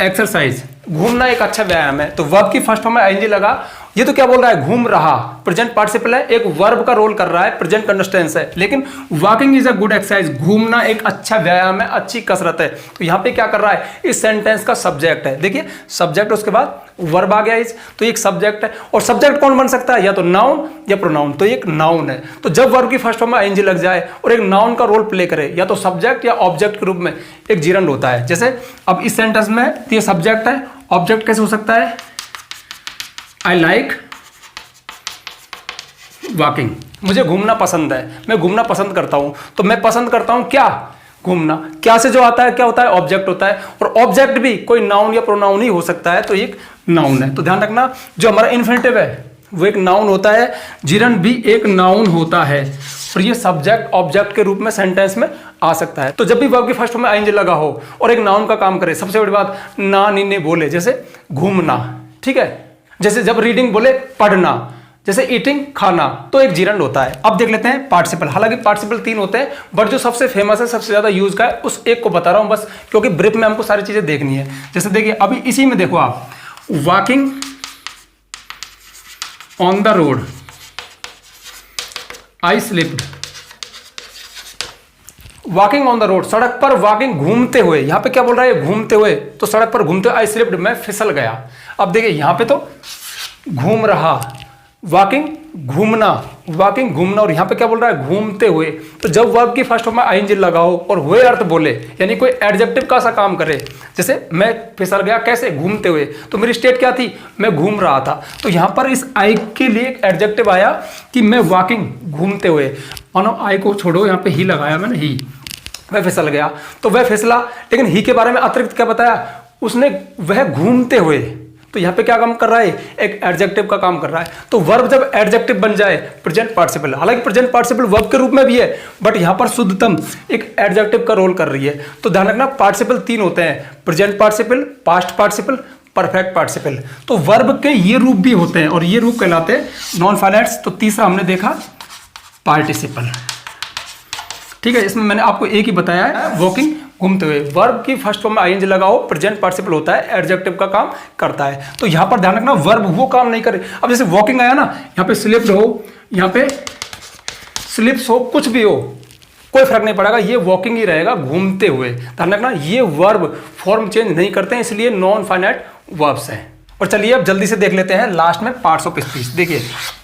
exercise, घूमना एक अच्छा व्यायाम है। तो वर्ब की फर्स्ट फॉर्म में आईएनजी लगा, ये तो क्या बोल रहा है? घूम रहा, प्रेजेंट पार्टिसिपल है, एक वर्ब का रोल कर रहा है, प्रेजेंट कंटिन्यूअस है। लेकिन walking is a good exercise, घूमना एक अच्छा व्यायाम है, अच्छी कसरत है। तो यहां पे क्या कर रहा है? इस सेंटेंस का सब्जेक्ट है, देखिए सब्जेक्ट, उसके बाद वर्ब आ गया इज, तो एक सब्जेक्ट है। और सब्जेक्ट कौन बन सकता है? या तो नाउन या प्रोनाउन, तो एक नाउन है। तो जब वर्ब की फर्स्ट फॉर्म में आईएनजी लग जाए और एक नाउन का रोल प्ले करे, या तो सब्जेक्ट या ऑब्जेक्ट के रूप में, एक जीरंड होता है। जैसे अब इस सेंटेंस में ये सब्जेक्ट है, ऑब्जेक्ट कैसे हो सकता है? आई लाइक वॉकिंग, मुझे घूमना पसंद है, मैं घूमना पसंद करता हूं। तो मैं पसंद करता हूं क्या? घूमना। क्या से जो आता है क्या होता है? ऑब्जेक्ट होता है, और ऑब्जेक्ट भी कोई नाउन या प्रोनाउन ही हो सकता है, तो एक नाउन है। तो ध्यान रखना, जो हमारा इन्फिनेटिव है वो एक नाउन होता है, जीरंड भी एक नाउन होता है, और ये सब्जेक्ट ऑब्जेक्ट के रूप में सेंटेंस में आ सकता है। तो जब भी वर्ब की फर्स्ट में आईएनजी लगा हो और एक नाउन का काम करे, सबसे बड़ी बात ना नीने बोले, जैसे घूमना, ठीक है। जैसे जब रीडिंग बोले पढ़ना, जैसे ईटिंग खाना, तो एक जीरंड होता है। अब देख लेते हैं पार्टिसिपल। हालांकि पार्टिसिपल तीन होते हैं, बट जो सबसे फेमस है, सबसे ज्यादा यूज का है, उस एक को बता रहा हूं बस, क्योंकि ब्रीफ में हमको सारी चीजें देखनी है। जैसे देखिए अभी इसी में देखो आप, walking on the road, I slipped. Walking on the road, सड़क पर वॉकिंग, घूमते हुए। यहां पे क्या बोल रहा है? घूमते हुए, तो सड़क पर घूमते हुए, आई स्लिप्ड, मैं फिसल गया। अब देखिए यहां पे तो घूम रहा, वॉकिंग घूमना, वॉकिंग घूमना, और यहां पे क्या बोल रहा है? घूमते हुए। तो जब वर्ब की फर्स्ट फॉर्म में आईएनजी लगा हो और हुए अर्थ बोले, यानी कोई एडजेक्टिव का सा काम करे, जैसे मैं फिसल गया, कैसे? घूमते हुए। तो मेरी स्टेट क्या थी? मैं घूम रहा था। तो यहां पर इस आई के लिए एक एडजेक्टिव आया कि मैं वॉकिंग, घूमते हुए। मानो आई को छोड़ो, यहां पे ही लगाया मैंने, ही, वह फिसल गया, तो वह फिसला, लेकिन ही के बारे में अतिरिक्त क्या बताया उसने, वह घूमते हुए। तो यहां पे क्या काम कर रहा है, एक एडजेक्टिव का काम कर रहा है। तो वर्ब जब एडजेक्टिव बन जाए प्रेजेंट पार्टिसिपल, हालांकि प्रेजेंट पार्टिसिपल वर्ब के रूप में भी है, बट यहां पर शुद्धतम एक एडजेक्टिव का रोल कर रही है। तो ध्यान रखना पार्टिसिपल 3 होते हैं, present participle, past participle, perfect participle. तो वर्ब के ये रूप भी होते हैं और ये रूप कहलाते हैं नॉन फाइनाइट्स। तो तीसरा हमने देखा पार्टिसिपल, ठीक है। इसमें मैंने आपको एक ही बताया है, वॉकिंग, घूमते हुए। वर्ब की फर्स्ट फॉर्म में आईएनजी लगाओ, प्रेजेंट पार्टिसिपल होता है, एडजेक्टिव का काम करता है। तो यहां पर ध्यान रखना वर्ब वो काम नहीं करे। अब जैसे वॉकिंग आया ना, यहां पे स्लिप्ड हो, यहां पे स्लिप्स हो, कुछ भी हो, कोई फर्क नहीं पड़ेगा, ये वॉकिंग ही रहेगा, घूमते हुए। ध्यान रखना ये वर्ब फॉर्म चेंज नहीं करते हैं, इसलिए नॉन फाइनाइट वर्ब्स हैं। और चलिए अब जल्दी से देख लेते हैं लास्ट में पार्ट्स ऑफ स्पीच। देखिए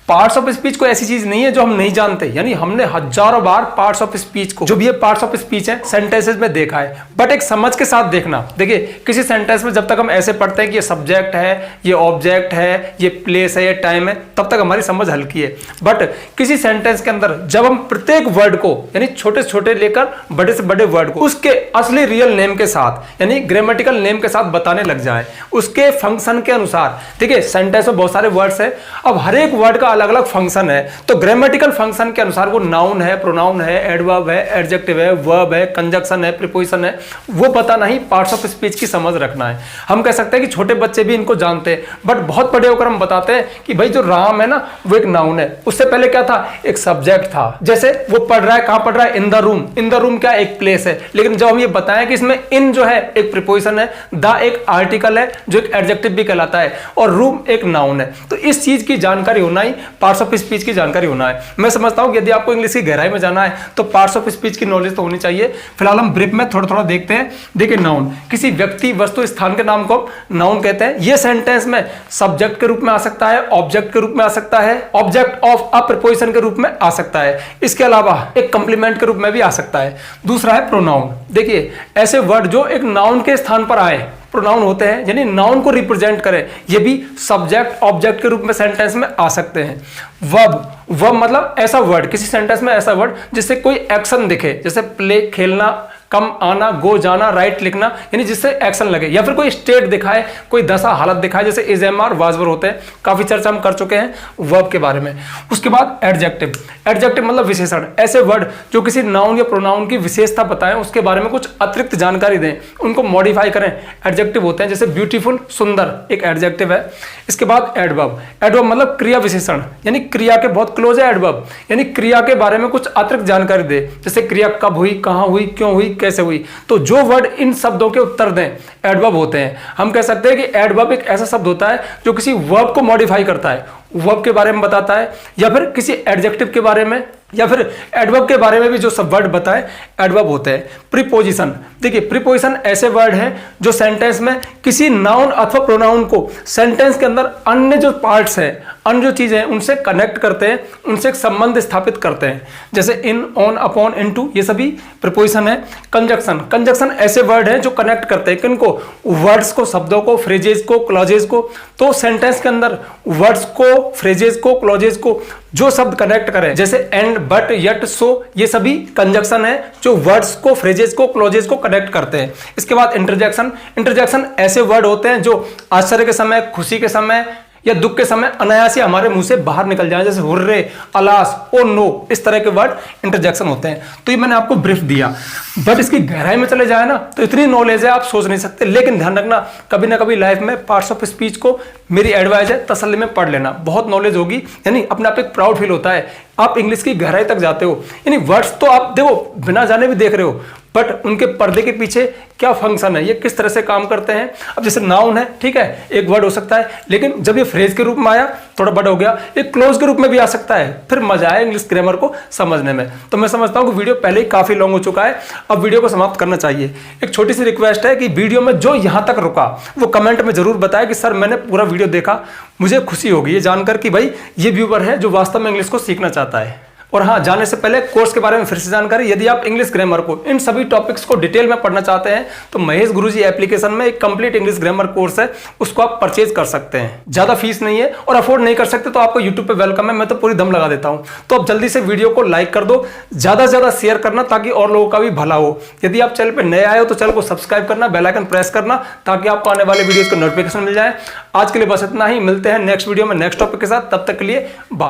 पार्ट्स ऑफ स्पीच कोई ऐसी चीज नहीं है जो हम नहीं जानते, यानी हमने हजारों बार पार्ट्स ऑफ स्पीच को, जो भी ये पार्ट्स ऑफ स्पीच है, सेंटेंसेस में देखा है, बट एक समझ के साथ देखना। देखिए किसी सेंटेंस में जब तक हम ऐसे पढ़ते हैं कि ये सब्जेक्ट है, ये ऑब्जेक्ट है, ये प्लेस है, ये टाइम है, तब तक हमारी समझ हल्की है। बट किसी सेंटेंस के अंदर जब हम प्रत्येक वर्ड को, यानी छोटे से छोटे लेकर बड़े से बड़े वर्ड को उसके असली रियल नेम के साथ, यानी ग्रामेटिकल नेम के साथ बताने लग जाए, उसके फंक्शन के अनुसार। देखिए सेंटेंस में बहुत सारे वर्ड्स हैं, अब हर एक वर्ड का अलग अलग फंक्शन है, तो ग्रामेटिकल फंक्शन के अनुसार वो नाउन है, प्रोनाउन है, एडवर्ब है, एडजेक्टिव है, वर्ब है, कंजक्शन है, प्रीपोजिशन है, वो पता नहीं, पार्ट्स ऑफ स्पीच की समझ रखना है। हम कह सकते हैं कि छोटे बच्चे भी इनको जानते हैं, बट बहुत बड़े होकर हम बताते हैं कि भाई जो राम है ना वो एक नाउन है, उससे पहले क्या था, एक सब्जेक्ट था। जैसे वो पढ़ रहा है, कहां पढ़ रहा है, in the room, in the room क्या एक प्लेस है, लेकिन जब हम ये बताएं कि इसमें इन जो है एक प्रीपोजिशन है, द एक आर्टिकल है जो एक एडजेक्टिव भी कहलाता है, और रूम एक नाउन है, तो इस चीज की जानकारी होना ही पार्ट्स ऑफ स्पीच की जानकारी होना है। मैं समझता हूं कि यदि आपको इंग्लिश की गहराई में जाना है तो पार्ट्स ऑफ स्पीच की नॉलेज तो होनी चाहिए। फिलहाल हम ब्रीफ में थोड़ा थोड़ा देखते हैं। देखिए नाउन, किसी व्यक्ति, वस्तु, स्थान के नाम को नाउन कहते हैं। यह सेंटेंस में सब्जेक्ट के रूप में आ सकता है, ऑब्जेक्ट के रूप में आ सकता है, ऑब्जेक्ट ऑफ अ प्रीपोजिशन के रूप में आ सकता है, इसके अलावा एक कंप्लीमेंट के रूप में भी आ सकता है। दूसरा है प्रोनाउन। देखिए ऐसे वर्ड जो एक नाउन के स्थान पर आए, प्रोनाउन होते हैं, यानी नाउन को रिप्रेजेंट करें, ये भी सब्जेक्ट ऑब्जेक्ट के रूप में सेंटेंस में आ सकते हैं। वर्ब, वर्ब मतलब ऐसा वर्ड, किसी सेंटेंस में ऐसा वर्ड जिससे कोई एक्शन दिखे, जैसे प्ले खेलना, कम आना, गो जाना, राइट लिखना, यानी जिससे एक्शन लगे, या फिर कोई स्टेट दिखाए, कोई दशा हालत दिखाए, जैसे is am are was were होते हैं। काफी चर्चा हम कर चुके हैं वर्ब के बारे में। उसके बाद एडजेक्टिव। एडजेक्टिव मतलब विशेषण, ऐसे वर्ड जो किसी नाउन या प्रोनाउन की विशेषता बताएं, उसके बारे में कुछ अतिरिक्त जानकारी दें, उनको मॉडिफाई करें, एडजेक्टिव होते हैं। जैसे ब्यूटीफुल, सुंदर, एक एडजेक्टिव है। इसके बाद एडवर्ब। एडवर्ब मतलब क्रिया विशेषण, यानी क्रिया के बहुत क्लोज है एडवर्ब, यानी क्रिया के बारे में कुछ अतिरिक्त जानकारी दे, जैसे क्रिया कब हुई, कहां हुई, क्यों हुई, कैसे हुई। तो जो वर्ड इन शब्दों के उत्तर दें एडवर्ब होते हैं। हम कह सकते हैं कि एडवर्ब एक ऐसा शब्द होता है जो किसी वर्ब को मॉडिफाई करता है, वर्ब के बारे में बताता है, या फिर किसी एडजेक्टिव के बारे में, या फिर एडवर्ब के बारे में भी जो सब वर्ड बताए एडवर्ब होते हैं। प्रीपोजिशन। देखिए प्रीपोजिशन ऐसे वर्ड हैं जो सेंटेंस में किसी नाउन अथवा प्रोनाउन को सेंटेंस के अंदर अन्य जो पार्ट्स हैं, अन्य जो चीजें हैं उनसे कनेक्ट करते हैं, उनसे एक संबंध स्थापित करते हैं, जैसे इन, ऑन, अपॉन, इनटू, ये सभी प्रीपोजिशन है। कंजक्शन। कंजक्शन ऐसे वर्ड हैं जो कनेक्ट करते हैं किनको, वर्ड्स को, शब्दों को, फ्रेजेस को, क्लॉजेस को। तो सेंटेंस के अंदर वर्ड्स को, फ्रेजेस को, क्लॉजेस को जो शब्द कनेक्ट करें, जैसे एंड, बट, यट, सो, ये सभी कंजक्शन है जो वर्ड्स को, फ्रेजेस को, क्लॉजेस को कनेक्ट करते हैं। इसके बाद इंटरजेक्शन। इंटरजेक्शन ऐसे वर्ड होते हैं जो आश्चर्य के समय, खुशी के समय या दुख के समय अनायास ही हमारे मुंह से बाहर निकल जाए, जैसे हुर्रे, अलास, ओ नो, इस तरह के वर्ड इंटरजेक्शन होते हैं। तो ये मैंने आपको ब्रीफ दिया, बट इसकी गहराई में चले जाए ना तो इतनी नॉलेज है आप सोच नहीं सकते। लेकिन ध्यान रखना कभी ना कभी लाइफ में पार्ट्स ऑफ स्पीच को, मेरी एडवाइस है, तसल्ली में पढ़ लेना, बहुत नॉलेज होगी, यानी अपने आप एक प्राउड फील होता है, आप इंग्लिश की गहराई तक जाते हो। यानी वर्ड्स तो आप देखो बिना जाने भी देख रहे हो, बट उनके पर्दे के पीछे क्या फंक्शन है, ये किस तरह से काम करते हैं। अब जैसे नाउन है, ठीक है, एक वर्ड हो सकता है, लेकिन जब ये फ्रेज के रूप में आया थोड़ा बड़ा हो गया, ये क्लोज के रूप में भी आ सकता है, फिर मजा आया इंग्लिश ग्रामर को समझने में। तो मैं समझता हूं कि वीडियो पहले ही काफी लॉन्ग हो चुका है, अब वीडियो को समाप्त करना चाहिए। एक छोटी सी रिक्वेस्ट है कि वीडियो में जो यहां तक रुका वो कमेंट में जरूर बताए कि सर मैंने पूरा वीडियो देखा, मुझे खुशी होगी ये जानकर कि भाई ये व्यूअर है जो वास्तव में इंग्लिश को सीखना चाहता है। और हाँ, जाने से पहले कोर्स के बारे में फिर से जानकारी, यदि आप इंग्लिश ग्रामर को इन सभी टॉपिक्स को डिटेल में पढ़ना चाहते हैं तो महेश गुरुजी एप्लीकेशन में एक कंप्लीट इंग्लिश ग्रामर कोर्स है, उसको आप परचेज कर सकते हैं। ज्यादा फीस नहीं है और अफोर्ड नहीं कर सकते तो आपको यूट्यूब पे वेलकम है, मैं तो पूरी दम लगा देता हूं। तो अब जल्दी से वीडियो को लाइक कर दो, ज्यादा से ज्यादा शेयर करना ताकि और लोगों का भी भला हो। यदि आप चैनल पर नए आए हो तो चैनल को सब्सक्राइब करना, बेल आइकन प्रेस करना ताकि आपको आने वाले वीडियोस का नोटिफिकेशन मिल जाए। आज के लिए बस इतना ही, मिलते हैं नेक्स्ट वीडियो में नेक्स्ट टॉपिक के साथ, तब तक के लिए बाय।